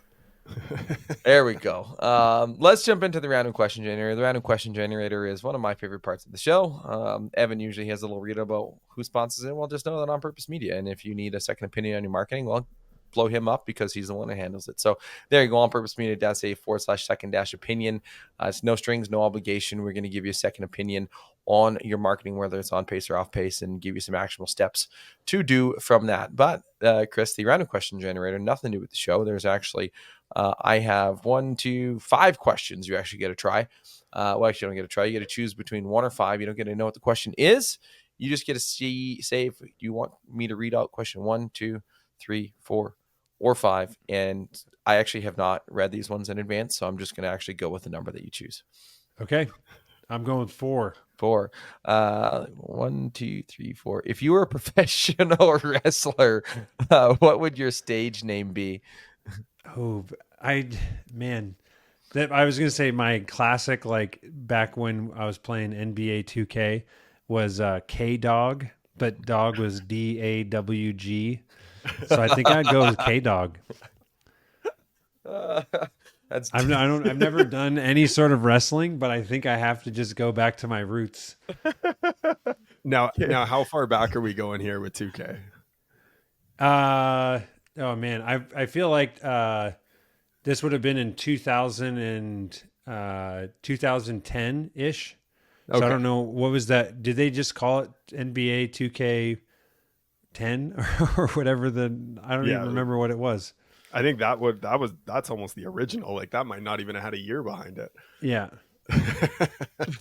There we go. Let's jump into the random question generator. The random question generator is one of my favorite parts of the show. Evan usually has a little read about who sponsors it. Well, just know that On Purpose Media. And if you need a second opinion on your marketing, well, blow him up because he's the one who handles it. So there you go, onpurposemedia.ca/second-opinion. It's no strings, no obligation. We're going to give you a second opinion on your marketing, whether it's on pace or off pace, and give you some actionable steps to do from that. But Chris, the random question generator, nothing to do with the show. There's actually I have 1, 2, 5 questions you actually get to try. Well, actually, you don't get to try. You get to choose between 1 or 5. You don't get to know what the question is. You just get to say if you want me to read out question 1, 2, 3, 4, or 5. And I actually have not read these ones in advance, so I'm just going to actually go with the number that you choose. Okay. I'm going with 4. 4. 1, 2, 3, 4. If you were a professional wrestler, what would your stage name be? Oh, man, that I was going to say my classic, like back when I was playing NBA 2K was K-Dog, but dog was DAWG. So I think I'd go with K-Dog. That's I've never done any sort of wrestling, but I think I have to just go back to my roots. Now, how far back are we going here with 2K? Oh man, I feel like this would have been in 2010 ish. So Okay. I don't know, what was that? Did they just call it NBA 2K10 or whatever? I don't even remember what it was. I think that's almost the original. Like that might not even have had a year behind it. Yeah.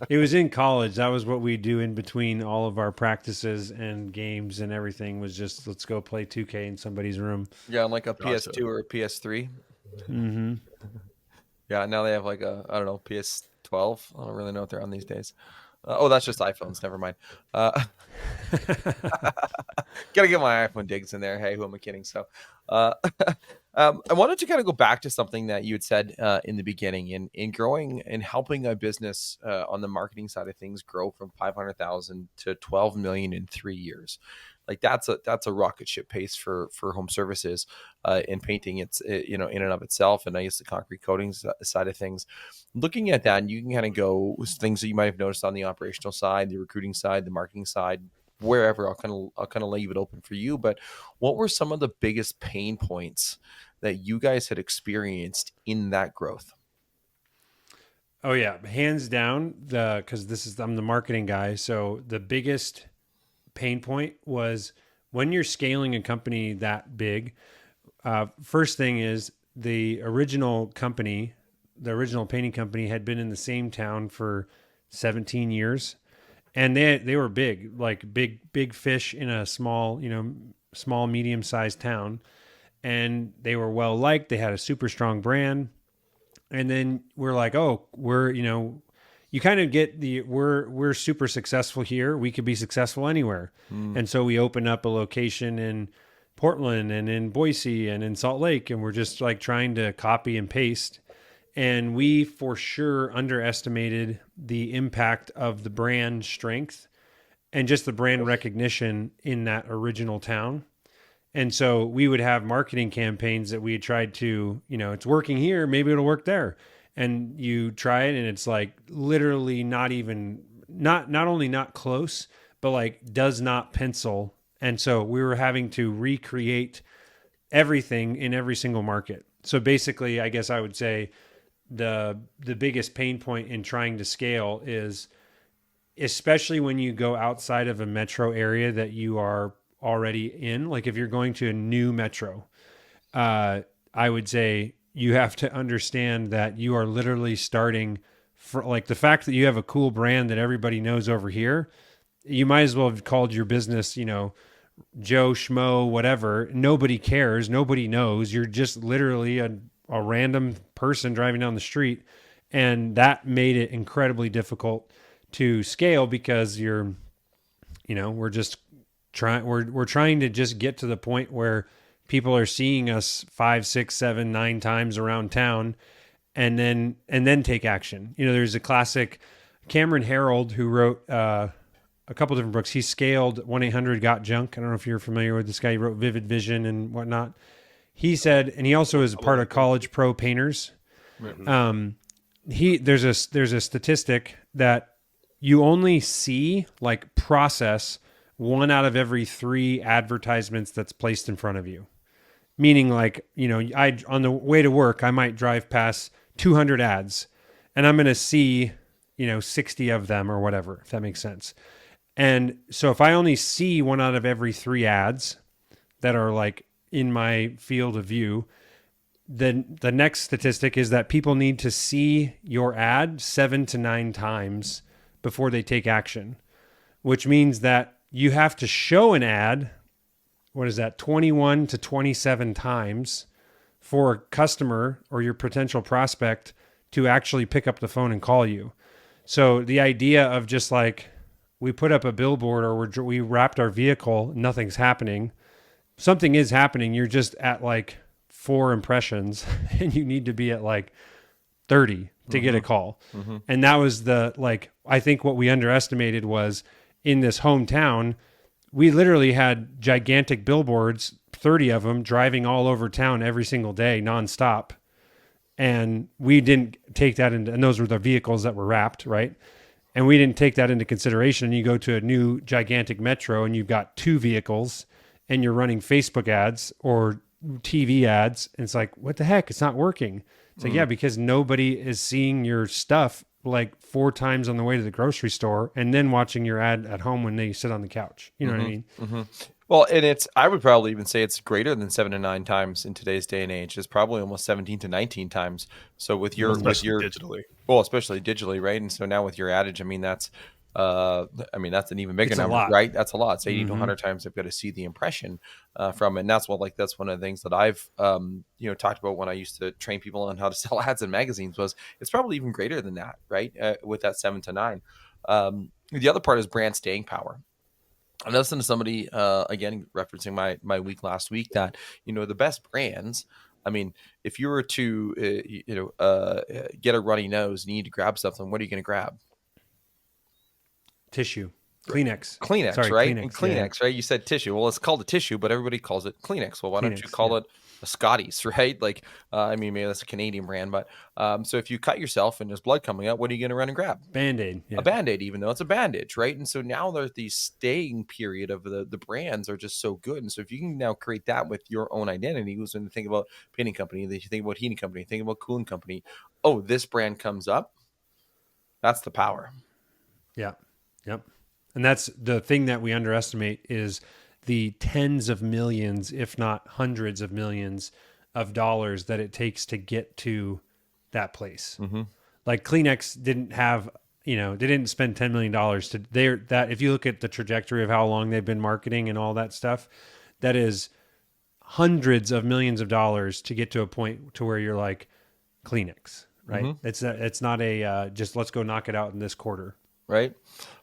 It was in college. That was what we do in between all of our practices and games and everything, was just let's go play 2K in somebody's room. Yeah, on like a Gotcha. PS2 or a PS3. Mm-hmm. Yeah, now they have like a, I don't know, PS12. I don't really know what they're on these days. Oh, that's just iPhones. Never mind. Gotta get my iPhone digs in there. Hey, who am I kidding? So, I wanted to kind of go back to something that you had said in the beginning, in growing and helping a business on the marketing side of things grow from 500,000 to 12 million in 3 years. Like that's a rocket ship pace for home services in painting. It's in and of itself, and I guess the concrete coatings side of things. Looking at that, and you can kind of go with things that you might have noticed on the operational side, the recruiting side, the marketing side, wherever. I'll kind of leave it open for you. But what were some of the biggest pain points that you guys had experienced in that growth? Oh yeah, hands down. Because I'm the marketing guy, so the biggest pain point was when you're scaling a company that big. First thing is the original painting company had been in the same town for 17 years, and they were big, like big fish in a small medium sized town, and they were well liked. They had a super strong brand, and then we're like, oh, you kind of get we're super successful here. We could be successful anywhere. And so we open up a location in Portland and in Boise and in Salt Lake, and we're just like trying to copy and paste. And we for sure underestimated the impact of the brand strength and just the brand recognition in that original town. And so we would have marketing campaigns that we had tried to, it's working here, maybe it'll work there. And you try it and it's like literally not only not close, but like does not pencil. And so we were having to recreate everything in every single market. So basically, I guess I would say the biggest pain point in trying to scale is, especially when you go outside of a metro area that you are already in, like if you're going to a new metro, I would say you have to understand that you are literally starting for, like, the fact that you have a cool brand that everybody knows over here. You might as well have called your business, Joe Schmo, whatever. Nobody cares. Nobody knows. You're just literally a random person driving down the street. And that made it incredibly difficult to scale because we're trying to just get to the point where people are seeing us 5, 6, 7, 9 times around town and then take action. There's a classic Cameron Herold who wrote, a couple different books. He scaled 1-800-GOT-JUNK. I don't know if you're familiar with this guy. He wrote Vivid Vision and whatnot. He said, and he also is a part of College Pro Painters. There's a statistic that you only see like process 1 out of every 3 advertisements that's placed in front of you. Meaning like, on the way to work, I might drive past 200 ads and I'm going to see, 60 of them or whatever, if that makes sense. And so if I only see 1 out of every 3 ads that are like in my field of view, then the next statistic is that people need to see your ad 7 to 9 times before they take action, which means that you have to show an ad, 21 to 27 times for a customer or your potential prospect to actually pick up the phone and call you. So the idea of just like, we put up a billboard or we wrapped our vehicle, nothing's happening. Something is happening. You're just at like 4 impressions and you need to be at like 30 to get a call. And that was I think what we underestimated was in this hometown, we literally had gigantic billboards, 30 of them driving all over town every single day, nonstop. And we didn't take that into, and those were the vehicles that were wrapped, right? And we didn't take that into consideration. You go to a new gigantic metro and you've got 2 vehicles and you're running Facebook ads or TV ads. And it's like, what the heck? It's not working. It's like, yeah, because nobody is seeing your stuff like 4 times on the way to the grocery store and then watching your ad at home when they sit on the couch. You know what I mean? Well, and I would probably even say it's greater than 7 to 9 times in today's day and age. It's probably almost 17 to 19 times. So especially digitally, right? And so now with your adage, I mean, that's an even bigger number, right? That's a lot. It's 80 to 100 times they've got to see the impression from it. And that's that's one of the things that I've, talked about when I used to train people on how to sell ads in magazines was it's probably even greater than that, right? With that 7 to 9. The other part is brand staying power. I listened to somebody, again, referencing my week last week that, the best brands, I mean, if you were to, get a runny nose and you need to grab something, what are you going to grab? Tissue. Kleenex. Sorry, right? Kleenex, and Kleenex, right? You said tissue. Well, it's called a tissue, but everybody calls it Kleenex. Well, why don't you call it a Scotties, right? Like, maybe that's a Canadian brand, but so if you cut yourself and there's blood coming out, what are you going to run and grab? Band-Aid. Yeah. A Band-Aid, even though it's a bandage, right? And so now there's the staying period of the brands are just so good. And so if you can now create that with your own identity, when you think about painting company, then you think about heating company, think about cooling company. Oh, this brand comes up. That's the power. Yeah. Yep. And that's the thing that we underestimate is the tens of millions, if not hundreds of millions of dollars that it takes to get to that place. Like Kleenex didn't have, they didn't spend $10 million that if you look at the trajectory of how long they've been marketing and all that stuff, that is hundreds of millions of dollars to get to a point to where you're like Kleenex, right? It's not a, just let's go knock it out in this quarter. Right.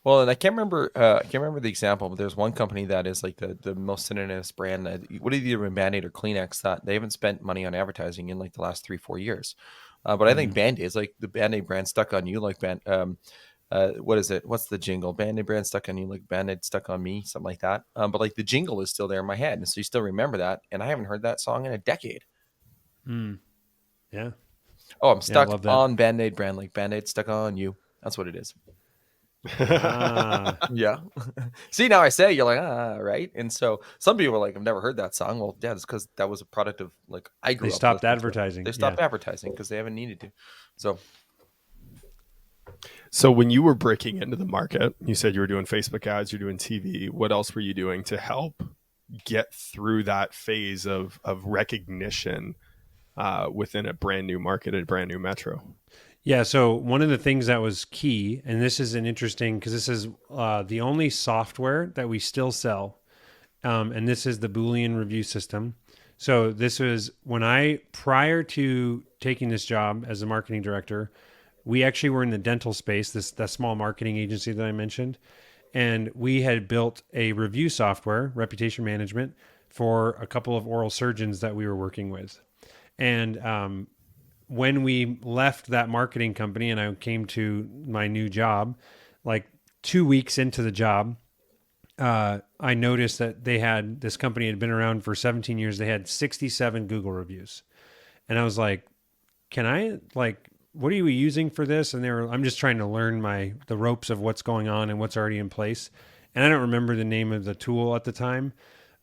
Well, and I can't remember the example, but there's one company that is like the most synonymous brand that would either been Band-Aid or Kleenex that they haven't spent money on advertising in like the last 3-4 years. But I think Band-Aid is like the Band-Aid brand stuck on you, like what is it? What's the jingle? Band-Aid brand stuck on you, like Band-Aid stuck on me, something like that. But like the jingle is still there in my head, and so you still remember that. And I haven't heard that song in a decade. Yeah. Oh, I'm stuck on Band-Aid brand, like Band-Aid stuck on you. That's what it is. Yeah. See, now I say you're like, right? And so some people are like, I've never heard that song. Well, yeah, it's because that was a product of like I grew up. They stopped advertising. They stopped advertising because they haven't needed to. So when you were breaking into the market, you said you were doing Facebook ads, you're doing TV. What else were you doing to help get through that phase of recognition within a brand new market, a brand new metro? Yeah, so one of the things that was key, and this is an interesting, because this is the only software that we still sell, and this is the Boolean review system. So this was prior to taking this job as a marketing director, we actually were in the dental space, that small marketing agency that I mentioned, and we had built a review software, reputation management, for a couple of oral surgeons that we were working with. And when we left that marketing company and I came to my new job, like 2 weeks into the job, I noticed that this company had been around for 17 years. They had 67 Google reviews. And I was like, what are you using for this? And I'm just trying to learn the ropes of what's going on and what's already in place. And I don't remember the name of the tool at the time,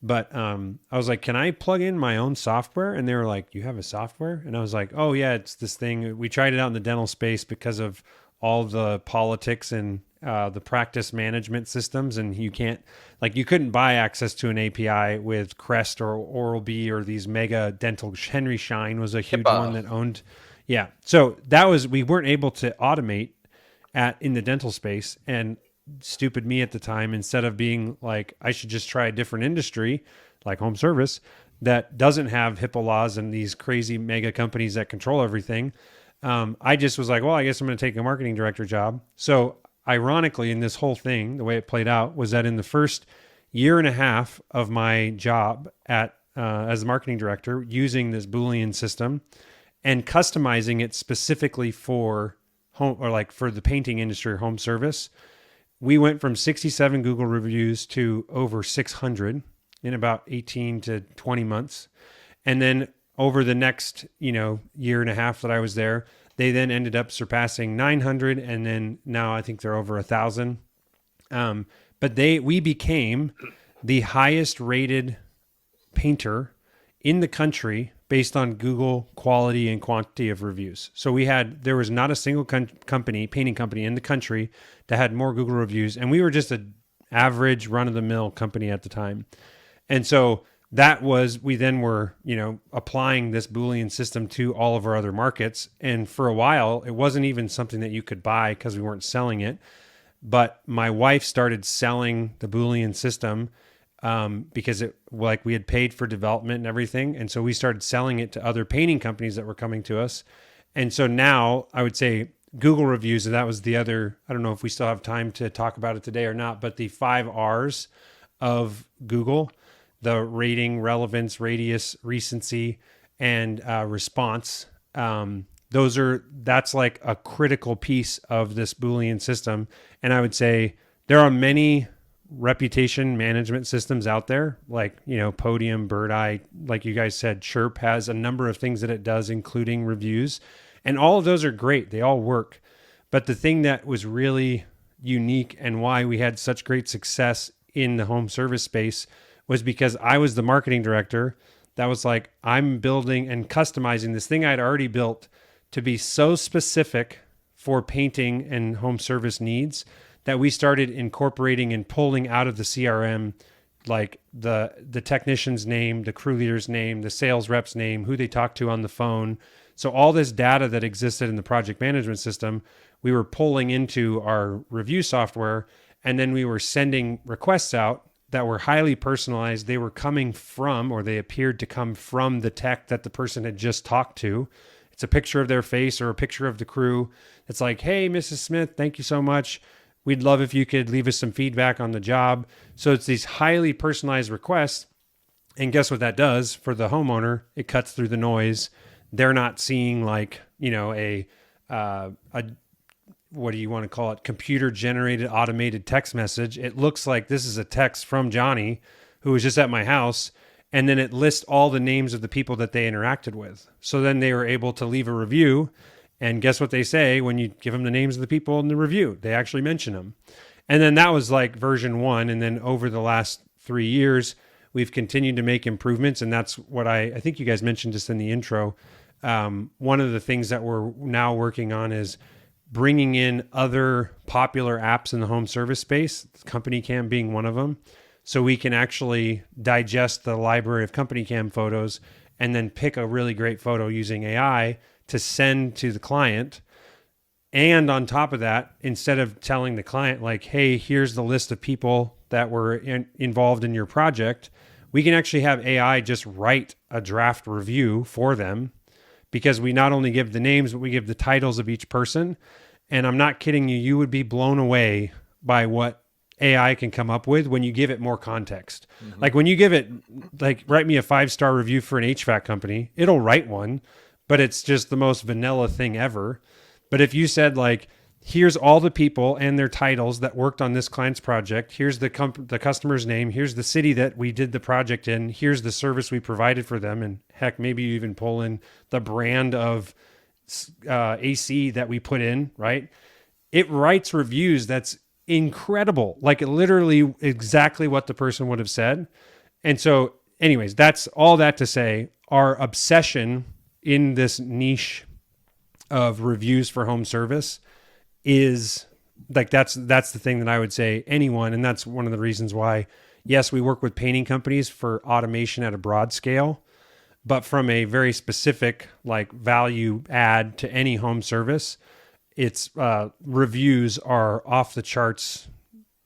but I was like, can I plug in my own software? And they were like, you have a software? And I was like, oh yeah, it's this thing. We tried it out in the dental space because of all the politics and the practice management systems. And you couldn't buy access to an API with Crest or Oral-B or these mega dental. Henry Schein was a huge one that owned. Yeah. So we weren't able to automate in the dental space. And stupid me at the time, instead of being like, I should just try a different industry like home service that doesn't have HIPAA laws and these crazy mega companies that control everything. I just was like, well, I guess I'm going to take a marketing director job. So ironically, in this whole thing, the way it played out was that in the first year and a half of my job as a marketing director, using this Boolean system and customizing it specifically for home, or like for the painting industry or home service, we went from 67 Google reviews to over 600 in about 18 to 20 months. And then over the next, year and a half that I was there, they then ended up surpassing 900. And then now I think they're over 1,000. But we became the highest rated painter in the country based on Google quality and quantity of reviews. So there was not a single painting company in the country that had more Google reviews. And we were just an average run-of-the-mill company at the time. And so we then were, applying this Boolean system to all of our other markets. And for a while, it wasn't even something that you could buy because we weren't selling it. But my wife started selling the Boolean system because we had paid for development and everything. And so we started selling it to other painting companies that were coming to us. And so now I would say Google reviews, and that was the other, I don't know if we still have time to talk about it today or not, but the 5 R's of Google, the rating, relevance, radius, recency, and response. That's like a critical piece of this Boolean system. And I would say there are many reputation management systems out there, like, Podium, Bird Eye, like you guys said, Chirp has a number of things that it does, including reviews. And all of those are great. They all work. But the thing that was really unique and why we had such great success in the home service space was because I was the marketing director that was like, I'm building and customizing this thing I'd already built to be so specific for painting and home service needs that we started incorporating and pulling out of the CRM, like the technician's name, the crew leader's name, the sales rep's name, who they talk to on the phone. So all this data that existed in the project management system, we were pulling into our review software, and then we were sending requests out that were highly personalized. They were coming from, or they appeared to come from, the tech that the person had just talked to. It's a picture of their face or a picture of the crew. It's like, hey, Mrs. Smith, thank you so much. We'd love if you could leave us some feedback on the job. So it's these highly personalized requests. And guess what that does for the homeowner? It cuts through the noise. They're not seeing like, a what do you want to call it? Computer generated automated text message. It looks like this is a text from Johnny, who was just at my house. And then it lists all the names of the people that they interacted with. So then they were able to leave a review. And guess what they say when you give them the names of the people in the review? They actually mention them. And then that was like version 1. And then over the last 3 years, we've continued to make improvements. And that's what I think you guys mentioned just in the intro. One of the things that we're now working on is bringing in other popular apps in the home service space, Company Cam being one of them. So we can actually digest the library of Company Cam photos and then pick a really great photo using AI to send to the client. And on top of that, instead of telling the client like, hey, here's the list of people that were involved in your project, we can actually have AI just write a draft review for them, because we not only give the names, but we give the titles of each person. And I'm not kidding you, you would be blown away by what AI can come up with when you give it more context. Mm-hmm. Like when you give it, like, write me a 5-star review for an HVAC company, it'll write one, but it's just the most vanilla thing ever. But if you said like, here's all the people and their titles that worked on this client's project. Here's the customer's name. Here's the city that we did the project in. Here's the service we provided for them. And heck, maybe you even pull in the brand of AC that we put in, right? It writes reviews that's incredible. Like literally exactly what the person would have said. And so anyways, that's all that to say our obsession in this niche of reviews for home service is like that's the thing that I would say anyone, and that's one of the reasons why yes, we work with painting companies for automation at a broad scale, but from a very specific like value add to any home service, it's reviews are off the charts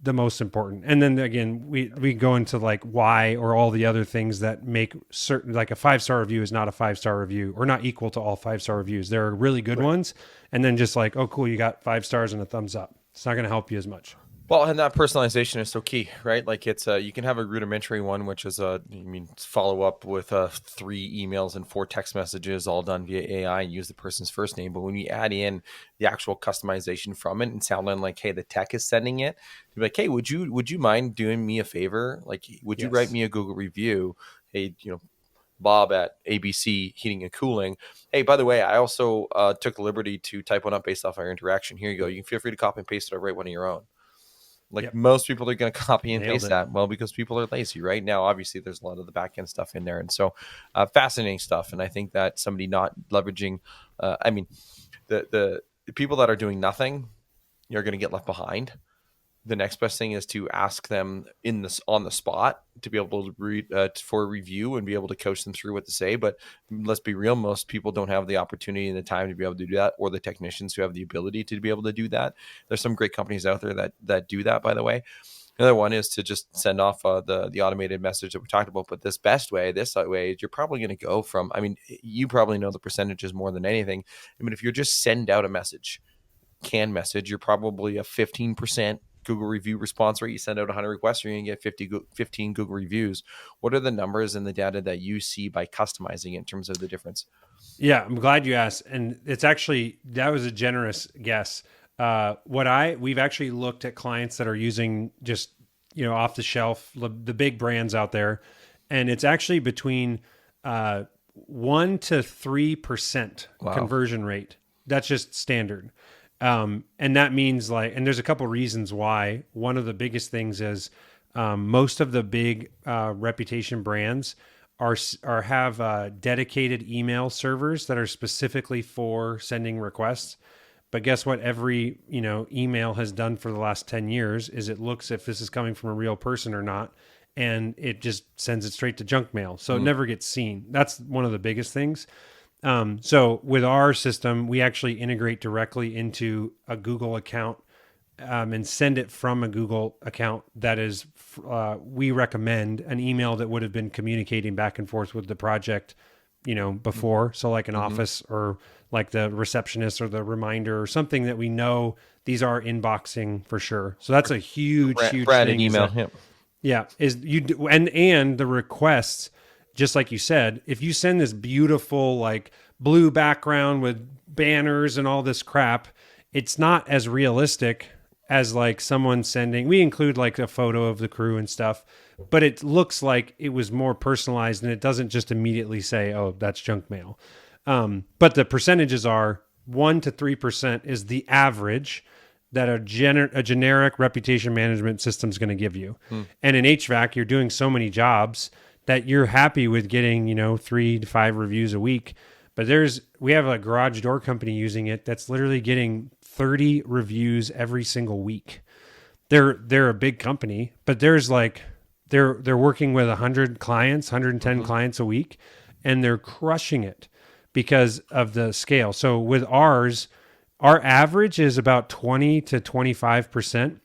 the most important. And then again, we go into like why or all the other things that make certain, like a 5-star review is not a 5-star review or not equal to all 5-star reviews. There are really good ones. And then just like, oh, cool, you got 5 stars and a thumbs up. It's not going to help you as much. Well, and that personalization is so key, right? Like it's you can have a rudimentary one, which is follow up with 3 emails and 4 text messages, all done via AI, and use the person's first name. But when you add in the actual customization from it and sounding like, hey, the tech is sending it, to be like, hey, would you mind doing me a favor? Like, would you write me a Google review? Hey, Bob at ABC Heating and Cooling. Hey, by the way, I also took the liberty to type one up based off our interaction. Here you go. You can feel free to copy and paste it or write one of your own. Like most people are going to copy and paste that. Well, because people are lazy right now. Obviously, there's a lot of the back end stuff in there. And so fascinating stuff. And I think that somebody not leveraging, the people that are doing nothing, you're going to get left behind. The next best thing is to ask them on the spot to be able to read for a review and be able to coach them through what to say. But let's be real, most people don't have the opportunity and the time to be able to do that, or the technicians who have the ability to be able to do that. There's some great companies out there that do that, by the way. Another one is to just send off the automated message that we talked about. But this way, you're probably going to go from, you probably know the percentages more than anything. If you're just send out a canned message, you're probably a 15% Google review response rate. You send out 100 requests, you're going to get 15 Google reviews. What are the numbers and the data that you see by customizing it in terms of the difference? Yeah, I'm glad you asked. And it's actually, that was a generous guess. We've actually looked at clients that are using just, off the shelf, the big brands out there. And it's actually between 1 to 3% conversion rate. That's just standard. And that means and there's a couple reasons why. One of the biggest things is most of the big reputation brands have dedicated email servers that are specifically for sending requests. But guess what? Every email has done for the last 10 years is it looks if this is coming from a real person or not, and it just sends it straight to junk mail, so it never gets seen. That's one of the biggest things. So with our system, we actually integrate directly into a Google account and send it from a Google account that is, we recommend an email that would have been communicating back and forth with the project, before. So like an office or like the receptionist or the reminder or something that we know these are inboxing for sure. So that's a huge branded thing. Email. And the requests, just like you said, if you send this beautiful like blue background with banners and all this crap, it's not as realistic as like someone sending. We include like a photo of the crew and stuff, but it looks like it was more personalized and it doesn't just immediately say, oh, that's junk mail. But the percentages are 1 to 3% is the average that a generic reputation management system is going to give you. And in HVAC, you're doing so many jobs that you're happy with getting, 3 to 5 reviews a week. But we have a garage door company using it that's literally getting 30 reviews every single week. They're a big company, but there's they're working with 100 clients, 110 clients a week, and they're crushing it because of the scale. So with ours, our average is about 20 to 25%,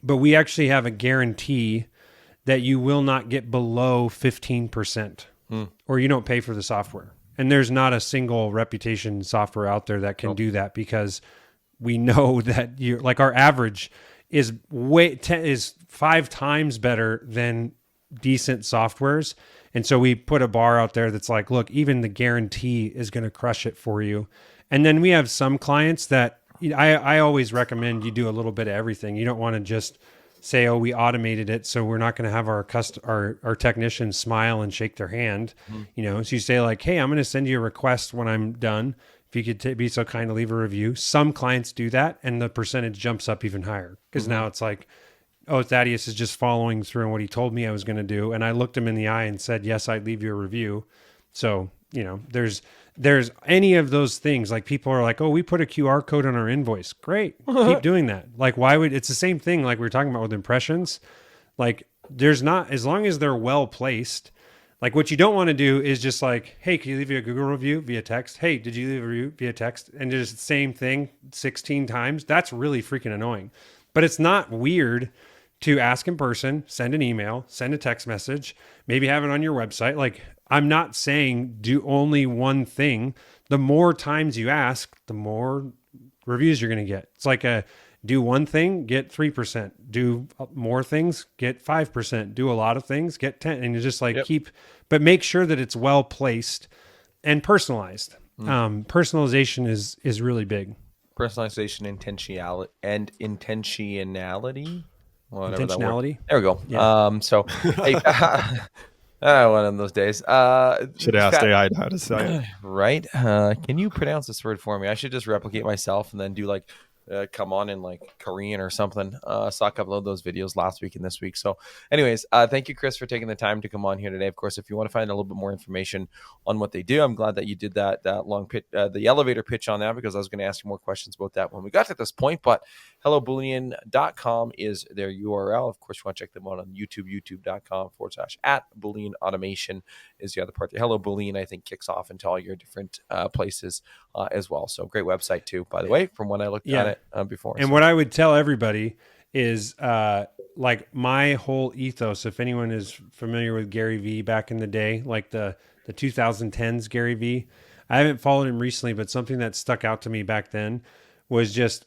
but we actually have a guarantee that you will not get below 15% or you don't pay for the software. And there's not a single reputation software out there that can do that, because we know that our average is is 5 times better than decent softwares. And so we put a bar out there that's like, look, even the guarantee is going to crush it for you. And then we have some clients that, I always recommend you do a little bit of everything. You don't want to just say, "Oh, we automated it, so we're not going to have our technicians smile and shake their hand." Mm-hmm. So you say like, "Hey, I'm going to send you a request when I'm done. If you could be so kind to leave a review." Some clients do that, and the percentage jumps up even higher because now it's like, "Oh, Thaddeus is just following through on what he told me I was going to do," and I looked him in the eye and said, "Yes, I'd leave you a review." So there's any of those things. Like people are like, "Oh, we put a QR code on our invoice." Great, keep doing that. Like, why would it's the same thing? Like we were talking about with impressions. Like there's not, as long as they're well placed. Like what you don't want to do is just like, "Hey, can you leave me a Google review via text? Hey, did you leave a review via text?" And just the same thing 16 times. That's really freaking annoying. But it's not weird to ask in person, send an email, send a text message, maybe have it on your website. Like I'm not saying do only one thing. The more times you ask, the more reviews you're going to get. It's like do one thing, get 3%. Do more things, get 5%. Do a lot of things, get 10. And you just like but make sure that it's well placed and personalized. Personalization is really big. Personalization, intentionality. Whatever that word. Intentionality. There we go. Yeah. So, hey, one of those days. Should ask AI how to say it. Right? Can you pronounce this word for me? I should just replicate myself and then do like come on in like Korean or something. Saw a couple of those videos last week and this week. So anyways, thank you, Chris, for taking the time to come on here today. Of course, if you want to find a little bit more information on what they do, I'm glad that you did that long pitch, the elevator pitch on that, because I was going to ask you more questions about that when we got to this point. But helloboolean.com is their URL. Of course, you want to check them out on YouTube, youtube.com/@Boolean Automation is the other part. The Hello Boolean, I think, kicks off into all your different places as well. So great website too, by the way, from when I looked at it before. And what I would tell everybody is like my whole ethos, if anyone is familiar with Gary Vee back in the day, like the 2010s Gary Vee, I haven't followed him recently, but something that stuck out to me back then was just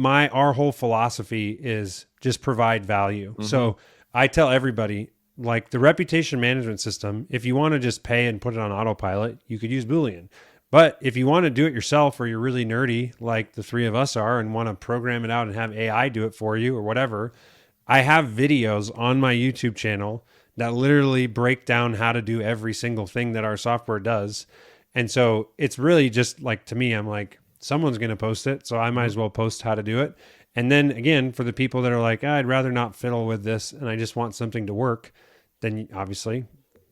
our whole philosophy is just provide value. Mm-hmm. So I tell everybody, like the reputation management system, if you want to just pay and put it on autopilot, you could use Boolean. But if you want to do it yourself, or you're really nerdy like the three of us are and want to program it out and have AI do it for you or whatever, I have videos on my YouTube channel that literally break down how to do every single thing that our software does. And so it's really just like, to me, I'm like, someone's going to post it, so I might as well post how to do it. And then again, for the people that are like, I'd rather not fiddle with this and I just want something to work, then obviously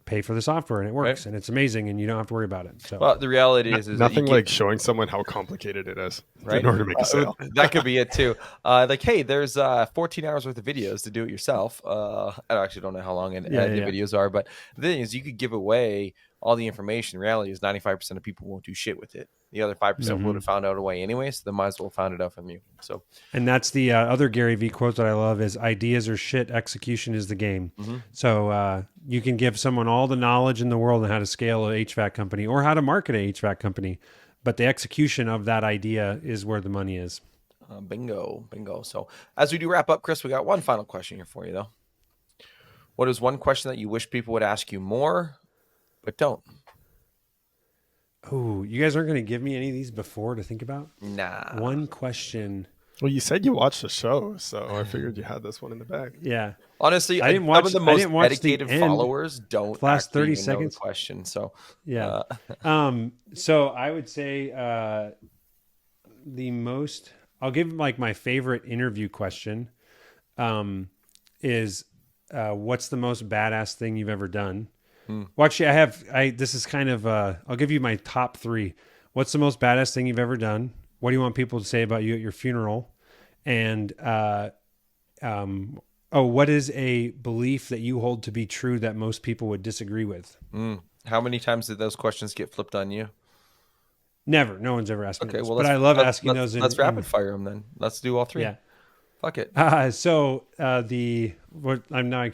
pay for the software and it works, and it's amazing and you don't have to worry about it. So, well, the reality is nothing like showing someone how complicated it is in order to make a sale. That could be it too. Like, hey, there's 14 hours worth of videos to do it yourself. I actually don't know how long the videos are, but the thing is, you could give away all the information. Reality is 95% of people won't do shit with it. The other 5% would have found out a way anyway, so they might as well found it out from you. So, and that's the other Gary Vee quote that I love is, ideas are shit, execution is the game. Mm-hmm. So you can give someone all the knowledge in the world on how to scale an HVAC company or how to market an HVAC company, but the execution of that idea is where the money is. Bingo. So as we do wrap up, Chris, we got one final question here for you, though. What is one question that you wish people would ask you more, but don't? Oh, you guys aren't going to give me any of these before to think about? Nah. One question. Well, you said you watched the show, so I figured you had this one in the bag. Yeah. Honestly, I didn't watch. Some of the most dedicated followers don't last 30 seconds know the question. So yeah. So I would say the most. I'll give like my favorite interview question. Is what's the most badass thing you've ever done? Well, actually, this is kind of, I'll give you my top 3. What's the most badass thing you've ever done? What do you want people to say about you at your funeral? And, what is a belief that you hold to be true that most people would disagree with? How many times did those questions get flipped on you? Never. No one's ever asked me. Okay, those. well, but I love asking those. Let's rapid fire them then. Let's do all 3. Yeah. Fuck it. I can't even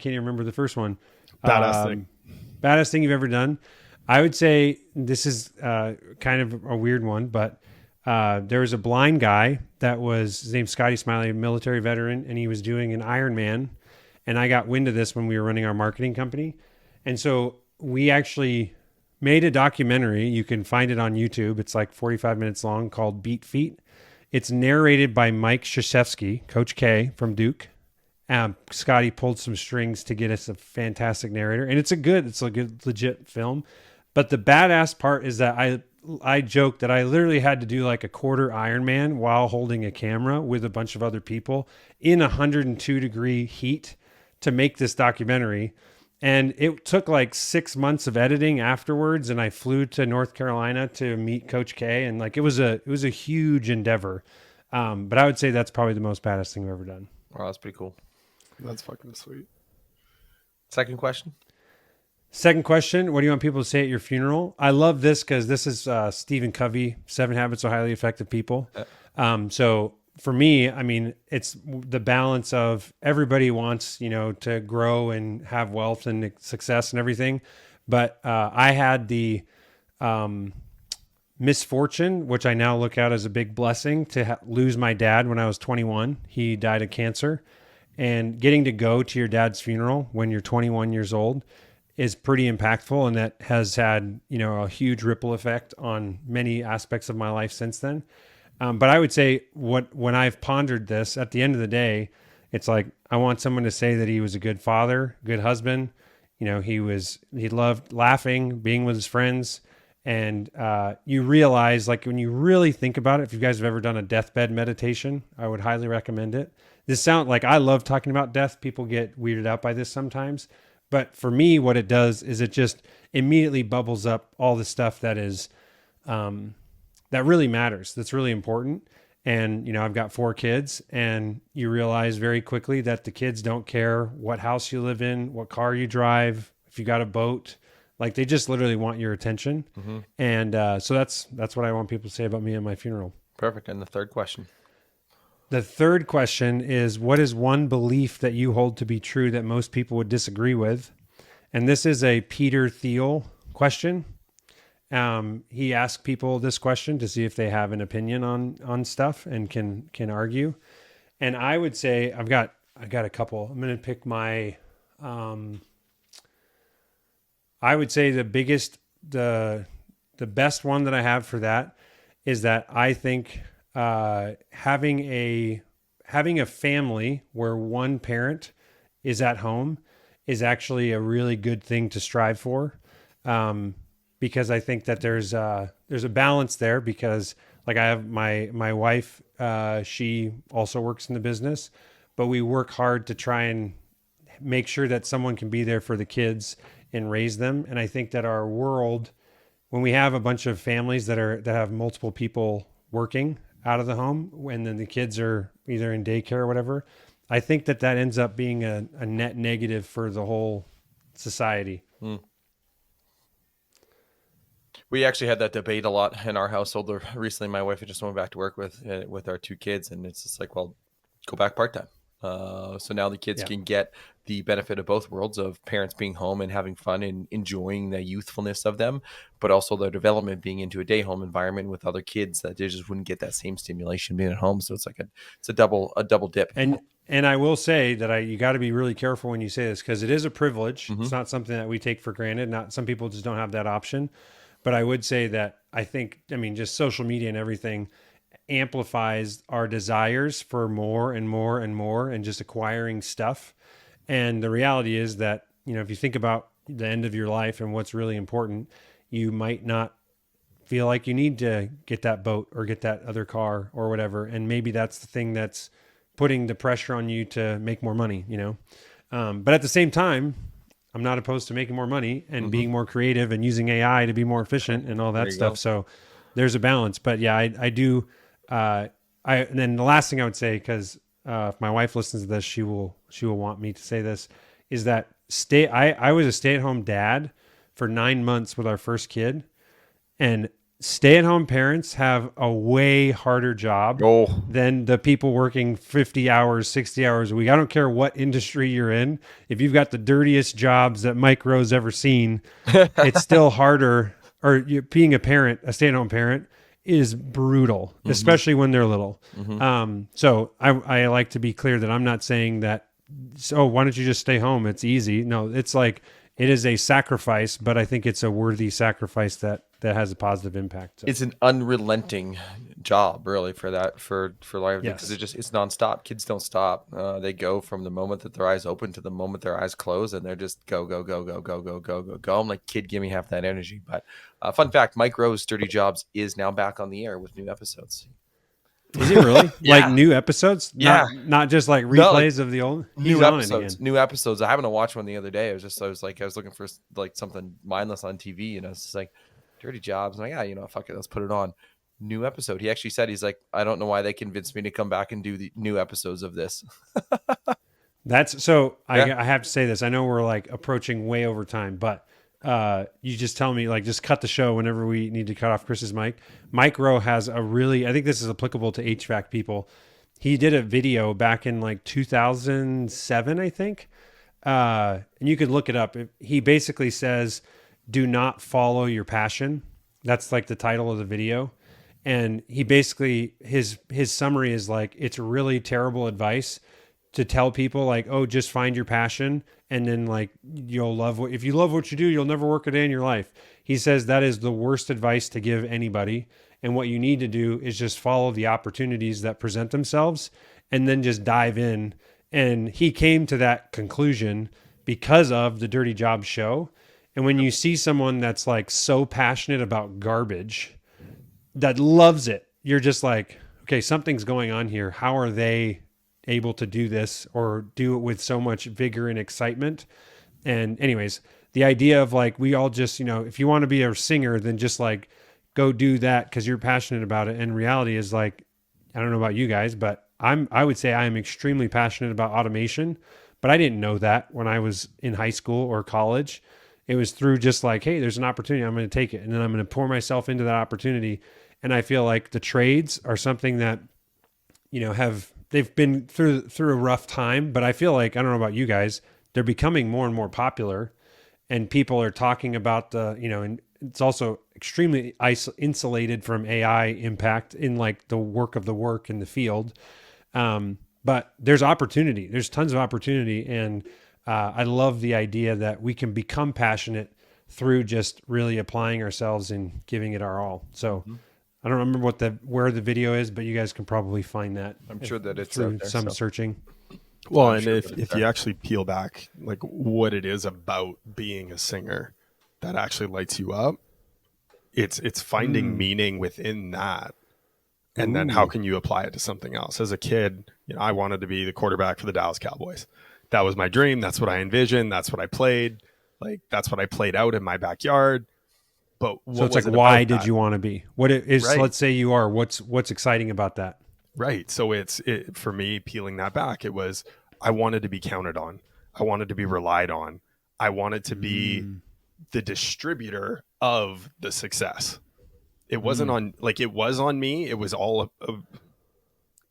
remember the first one. Badass thing. Baddest thing you've ever done? I would say this is kind of a weird one, but there was a blind guy his name's Scotty Smiley, military veteran, and he was doing an Ironman. And I got wind of this when we were running our marketing company. And so we actually made a documentary. You can find it on YouTube. It's like 45 minutes long, called Beat Feet. It's narrated by Mike Krzyzewski, Coach K from Duke. Scotty pulled some strings to get us a fantastic narrator, and it's a good legit film. But the badass part is that I joke that I literally had to do like a quarter Ironman while holding a camera with a bunch of other people in 102-degree heat to make this documentary. And it took like 6 months of editing afterwards. And I flew to North Carolina to meet Coach K. And like, it was a huge endeavor. But I would say that's probably the most badass thing I've ever done. Wow, that's pretty cool. That's fucking sweet. Second question. Second question, what do you want people to say at your funeral? I love this because this is Stephen Covey, 7 Habits of Highly Effective People. So for me, I mean, it's the balance of everybody wants, to grow and have wealth and success and everything. But I had the misfortune, which I now look at as a big blessing, to lose my dad when I was 21. He died of cancer. And getting to go to your dad's funeral when you're 21 years old is pretty impactful, and that has had, a huge ripple effect on many aspects of my life since then. But I would say when I've pondered this, at the end of the day, it's like, I want someone to say that he was a good father, good husband. He loved laughing, being with his friends. And you realize, like, when you really think about it, if you guys have ever done a deathbed meditation, I would highly recommend it. This sound like, I love talking about death. People get weirded out by this sometimes. But for me, what it does is it just immediately bubbles up all the stuff that is, that really matters. That's really important. And, I've got 4 kids, and you realize very quickly that the kids don't care what house you live in, what car you drive, if you got a boat, like they just literally want your attention. Mm-hmm. And so that's what I want people to say about me at my funeral. Perfect. And the third question. The third question is, what is one belief that you hold to be true that most people would disagree with? And this is a Peter Thiel question. He asked people this question to see if they have an opinion on stuff and can argue. And I would say I've got a couple. I'm going to pick my. I would say the best one that I have for that is that I think having a family where one parent is at home is actually a really good thing to strive for. Because I think that there's a balance there, because like I have my wife, she also works in the business, but we work hard to try and make sure that someone can be there for the kids and raise them. And I think that our world, when we have a bunch of families that have multiple people working out of the home, and then the kids are either in daycare or whatever, I think that ends up being a net negative for the whole society. We actually had that debate a lot in our household. Recently, my wife just went back to work with our 2 kids, and it's just like, well, go back part-time. So now the kids can get the benefit of both worlds, of parents being home and having fun and enjoying the youthfulness of them, but also their development being into a day home environment with other kids that they just wouldn't get that same stimulation being at home. So it's like a double dip. And I will say that you got to be really careful when you say this, because it is a privilege. Mm-hmm. It's not something that we take for granted. Not some people just don't have that option. But I would say that just social media and everything amplifies our desires for more and more and more, and just acquiring stuff. And the reality is that, if you think about the end of your life and what's really important, you might not feel like you need to get that boat or get that other car or whatever. And maybe that's the thing that's putting the pressure on you to make more money, But at the same time, I'm not opposed to making more money and being more creative and using AI to be more efficient and all that stuff. Go. So there's a balance. But yeah, I do. And then the last thing I would say, because if my wife listens to this, she will want me to say this, is that I was a stay-at-home dad for 9 months with our first kid, and stay-at-home parents have a way harder job than the people working 50 hours, 60 hours a week. I don't care what industry you're in. If you've got the dirtiest jobs that Mike Rowe's ever seen, it's still harder. Or being a stay-at-home parent is brutal, especially when they're little. Mm-hmm. So I like to be clear that I'm not saying that, why don't you just stay home? It's easy. No, it's like, it is a sacrifice, but I think it's a worthy sacrifice that has a positive impact. So. It's an unrelenting job really for life, because Yes. it's nonstop. Kids don't stop. They go from the moment that their eyes open to the moment their eyes close, and they're just go go go go go go go go go. I'm like, kid, give me half that energy. But fun fact, Mike Rowe's Dirty Jobs is now back on the air with new episodes. Is it really? Yeah. Like new episodes? Not just like replays of the old. He's on it again. New episodes. I happened to watch one the other day. I was looking for like something mindless on TV, and I was just like, Dirty Jobs. And I'm like, yeah, fuck it, let's put it on. New episode. He actually said, he's like, I don't know why they convinced me to come back and do the new episodes of this. That's so. I have to say this. I know we're like approaching way over time, but you just tell me, like, just cut the show whenever we need to cut off Chris's mic. Mike Rowe has a really, I think this is applicable to HVAC people. He did a video back in like 2007, I think. And you could look it up. He basically says, do not follow your passion. That's like the title of the video. And he basically, his summary is like, it's really terrible advice to tell people like, oh, just find your passion. And then like, you'll if you love what you do, you'll never work a day in your life. He says that is the worst advice to give anybody. And what you need to do is just follow the opportunities that present themselves and then just dive in. And he came to that conclusion because of the Dirty Jobs show. And when you see someone that's like so passionate about garbage, that loves it, you're just like, okay, something's going on here. How are they able to do this or do it with so much vigor and excitement? And anyways, the idea of like, we all just, if you want to be a singer, then just like go do that because you're passionate about it. And reality is like, I don't know about you guys, but I would say I am extremely passionate about automation, but I didn't know that when I was in high school or college. It was through just like, hey, there's an opportunity, I'm going to take it. And then I'm going to pour myself into that opportunity. And I feel like the trades are something that, they've been through a rough time, but I feel like, I don't know about you guys, they're becoming more and more popular, and people are talking about and it's also extremely insulated from AI impact in like the work in the field. But there's opportunity. There's tons of opportunity. And I love the idea that we can become passionate through just really applying ourselves and giving it our all. So I don't remember where the video is, but you guys can probably find that. I'm sure that it's through out there, some searching. Well, and if you actually peel back, like what it is about being a singer that actually lights you up, it's finding meaning within that. And then how can you apply it to something else? As a kid, I wanted to be the quarterback for the Dallas Cowboys. That was my dream. That's what I envisioned. That's what I played. Like, that's what I played out in my backyard. But so it's like, why did you want to be? What it is, right. Let's say you are, what's exciting about that? Right. So for me, peeling that back, it was, I wanted to be counted on. I wanted to be relied on. I wanted to be the distributor of the success. It wasn't it was on me. It was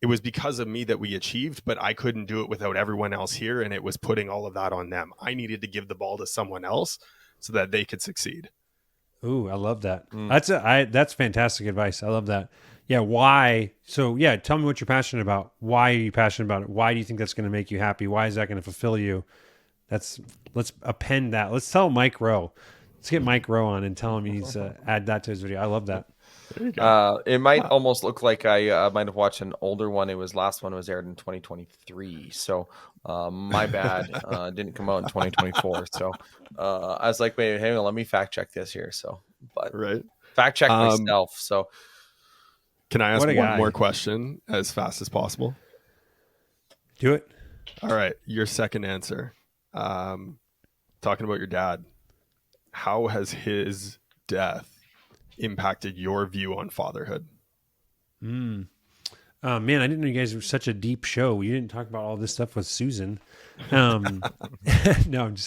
it was because of me that we achieved, but I couldn't do it without everyone else here. And it was putting all of that on them. I needed to give the ball to someone else so that they could succeed. Ooh, I love that. That's fantastic advice. I love that. Yeah. Why? So yeah, tell me what you're passionate about. Why are you passionate about it? Why do you think that's going to make you happy? Why is that going to fulfill you? Let's append that. Let's tell Mike Rowe. Let's get Mike Rowe on and tell him he needs to add that to his video. I love that. It might almost look like I might have watched an older one. Last one was aired in 2023. So my bad. Didn't come out in 2024. So I was like, wait, hang on, let me fact check this here. So, but right, fact check myself. So can I ask one more question as fast as possible? Do it. All right. Your second answer. Talking about your dad. How has his death impacted your view on fatherhood? Man, I didn't know you guys were such a deep show. You didn't talk about all this stuff with Susan. No,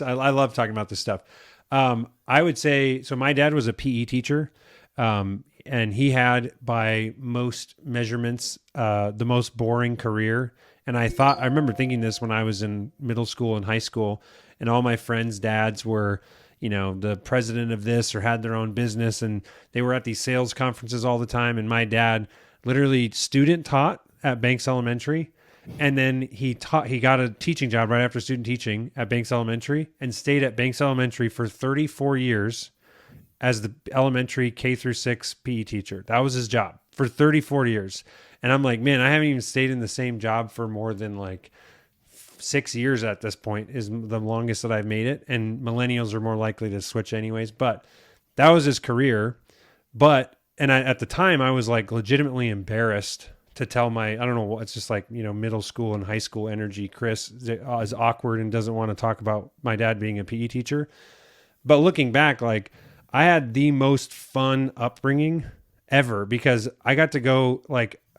I love talking about this stuff. I would say, so my dad was a PE teacher, and he had, by most measurements, the most boring career. And I remember thinking this when I was in middle school and high school, and all my friends' dads were, the president of this or had their own business, and they were at these sales conferences all the time. And my dad literally student taught at Banks Elementary. And then he got a teaching job right after student teaching at Banks Elementary and stayed at Banks Elementary for 34 years as the elementary K through 6 PE teacher. That was his job. for 30, 40 years. And I'm like, man, I haven't even stayed in the same job for more than like 6 years at this point is the longest that I've made it. And millennials are more likely to switch anyways. But that was his career. At the time I was like legitimately embarrassed to tell I don't know, it's just like, middle school and high school energy. Chris is awkward and doesn't want to talk about my dad being a PE teacher. But looking back, like I had the most fun upbringing ever because I got to go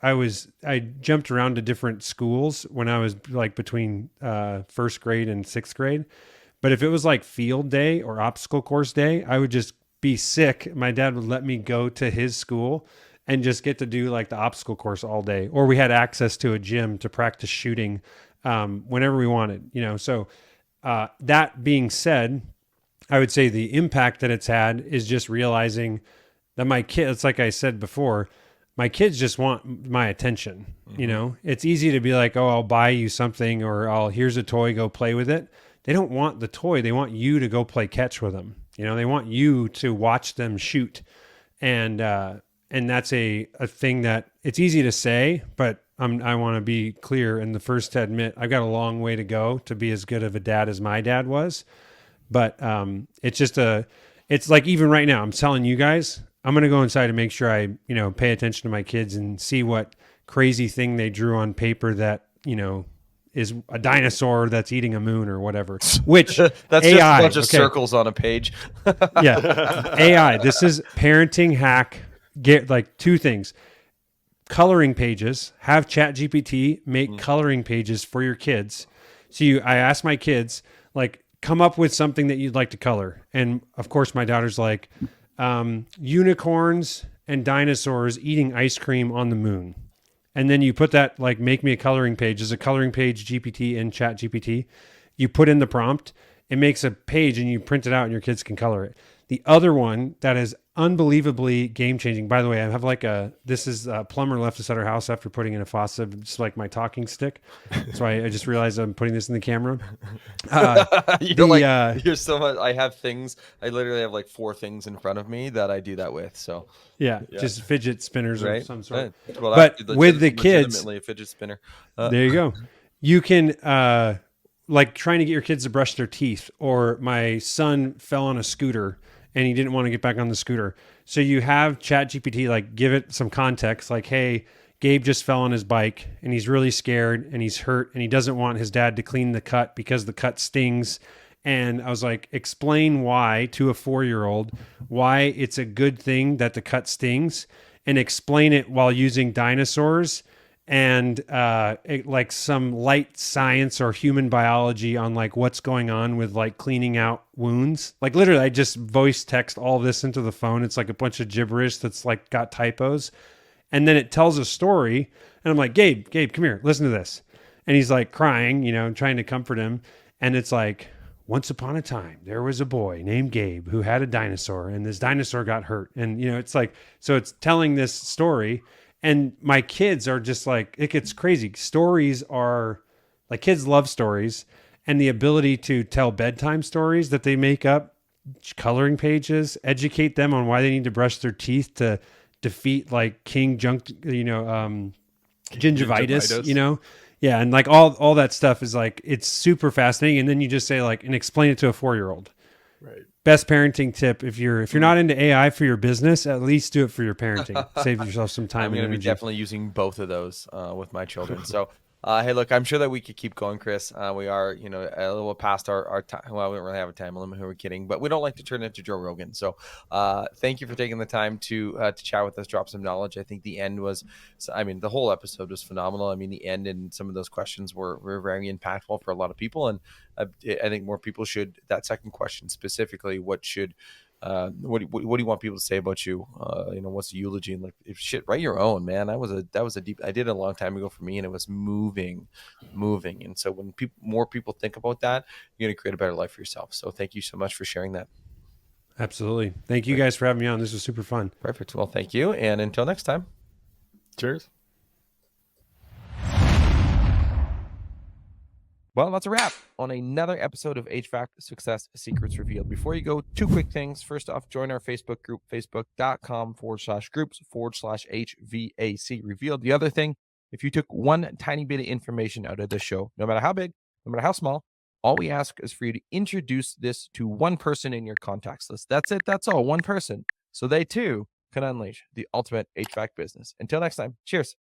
I jumped around to different schools when I was like between first grade and sixth grade. But if it was like field day or obstacle course day, I would just be sick. My dad would let me go to his school and just get to do like the obstacle course all day. Or we had access to a gym to practice shooting whenever we wanted, So that being said, I would say the impact that it's had is just realizing that my kids, like I said before, my kids just want my attention. It's easy to be like, oh, I'll buy you something or here's a toy, go play with it. They don't want the toy. They want you to go play catch with them. They want you to watch them shoot. And that's a thing that it's easy to say, but I want to be clear and the first to admit I've got a long way to go to be as good of a dad as my dad was. But it's like even right now, I'm telling you guys, I'm going to go inside and make sure I, pay attention to my kids and see what crazy thing they drew on paper that, is a dinosaur that's eating a moon or whatever, which that's AI, just a bunch of circles on a page. Yeah. AI. This is parenting hack. Get like two things. Coloring pages. Have ChatGPT make coloring pages for your kids. So I asked my kids, like, come up with something that you'd like to color. And of course, my daughter's like, unicorns and dinosaurs eating ice cream on the moon. And then you put that, like, make me a coloring page. There's a coloring page GPT in ChatGPT. You put in the prompt, it makes a page and you print it out and your kids can color it. The other one that is unbelievably game-changing, by the way, I have this is a plumber left us at our house after putting in a faucet, just like my talking stick. So I just realized I'm putting this in the camera. You're so much, I have things, I literally have like 4 things in front of me that I do that with. So yeah. Just fidget spinners of some sort. Right. Well, but with the kids, legitimately a fidget spinner. There you go. You can, like trying to get your kids to brush their teeth, or my son fell on a scooter and he didn't want to get back on the scooter. So you have ChatGPT, like give it some context, like, hey, Gabe just fell on his bike and he's really scared and he's hurt and he doesn't want his dad to clean the cut because the cut stings. And I was like, explain why to a 4-year-old, why it's a good thing that the cut stings, and explain it while using dinosaurs and like some light science or human biology on like what's going on with like cleaning out wounds. Like literally I just voice text all this into the phone. It's like a bunch of gibberish that's like got typos, and then it tells a story and I'm like, Gabe, come here, listen to this. And he's like crying, trying to comfort him. And it's like, once upon a time, there was a boy named Gabe who had a dinosaur, and this dinosaur got hurt. And, it's like, so it's telling this story. And my kids are just like, it gets crazy. Stories are like, kids love stories, and the ability to tell bedtime stories that they make up, coloring pages, educate them on why they need to brush their teeth to defeat like gingivitis, Yeah. And like all that stuff is like, it's super fascinating. And then you just say like, and explain it to a 4-year-old. Right. Best parenting tip: if you're not into AI for your business, at least do it for your parenting. Save yourself some time. I'm going to be definitely using both of those with my children. So, hey, look, I'm sure that we could keep going, Chris. We are, a little past our time. Well, we don't really have a time limit. Who we're kidding, but we don't like to turn it into Joe Rogan. So, thank you for taking the time to chat with us, drop some knowledge. I think the end was, the whole episode was phenomenal. I mean, the end and some of those questions were very impactful for a lot of people, and I think more people should. That second question specifically, what do you want people to say about you? What's the eulogy? And like, if shit, write your own, man. That was a deep. I did it a long time ago for me, and it was moving. And so when more people think about that, you're gonna create a better life for yourself. So thank you so much for sharing that. Absolutely. Thank you guys for having me on. This was super fun. Perfect. Well, thank you, and until next time. Cheers. Well, that's a wrap on another episode of HVAC Success Secrets Revealed. Before you go, two quick things. First off, join our Facebook group, facebook.com/groups/HVAC Revealed. The other thing, if you took one tiny bit of information out of this show, no matter how big, no matter how small, all we ask is for you to introduce this to one person in your contacts list. That's it. That's all. One person. So they too can unleash the ultimate HVAC business. Until next time, cheers.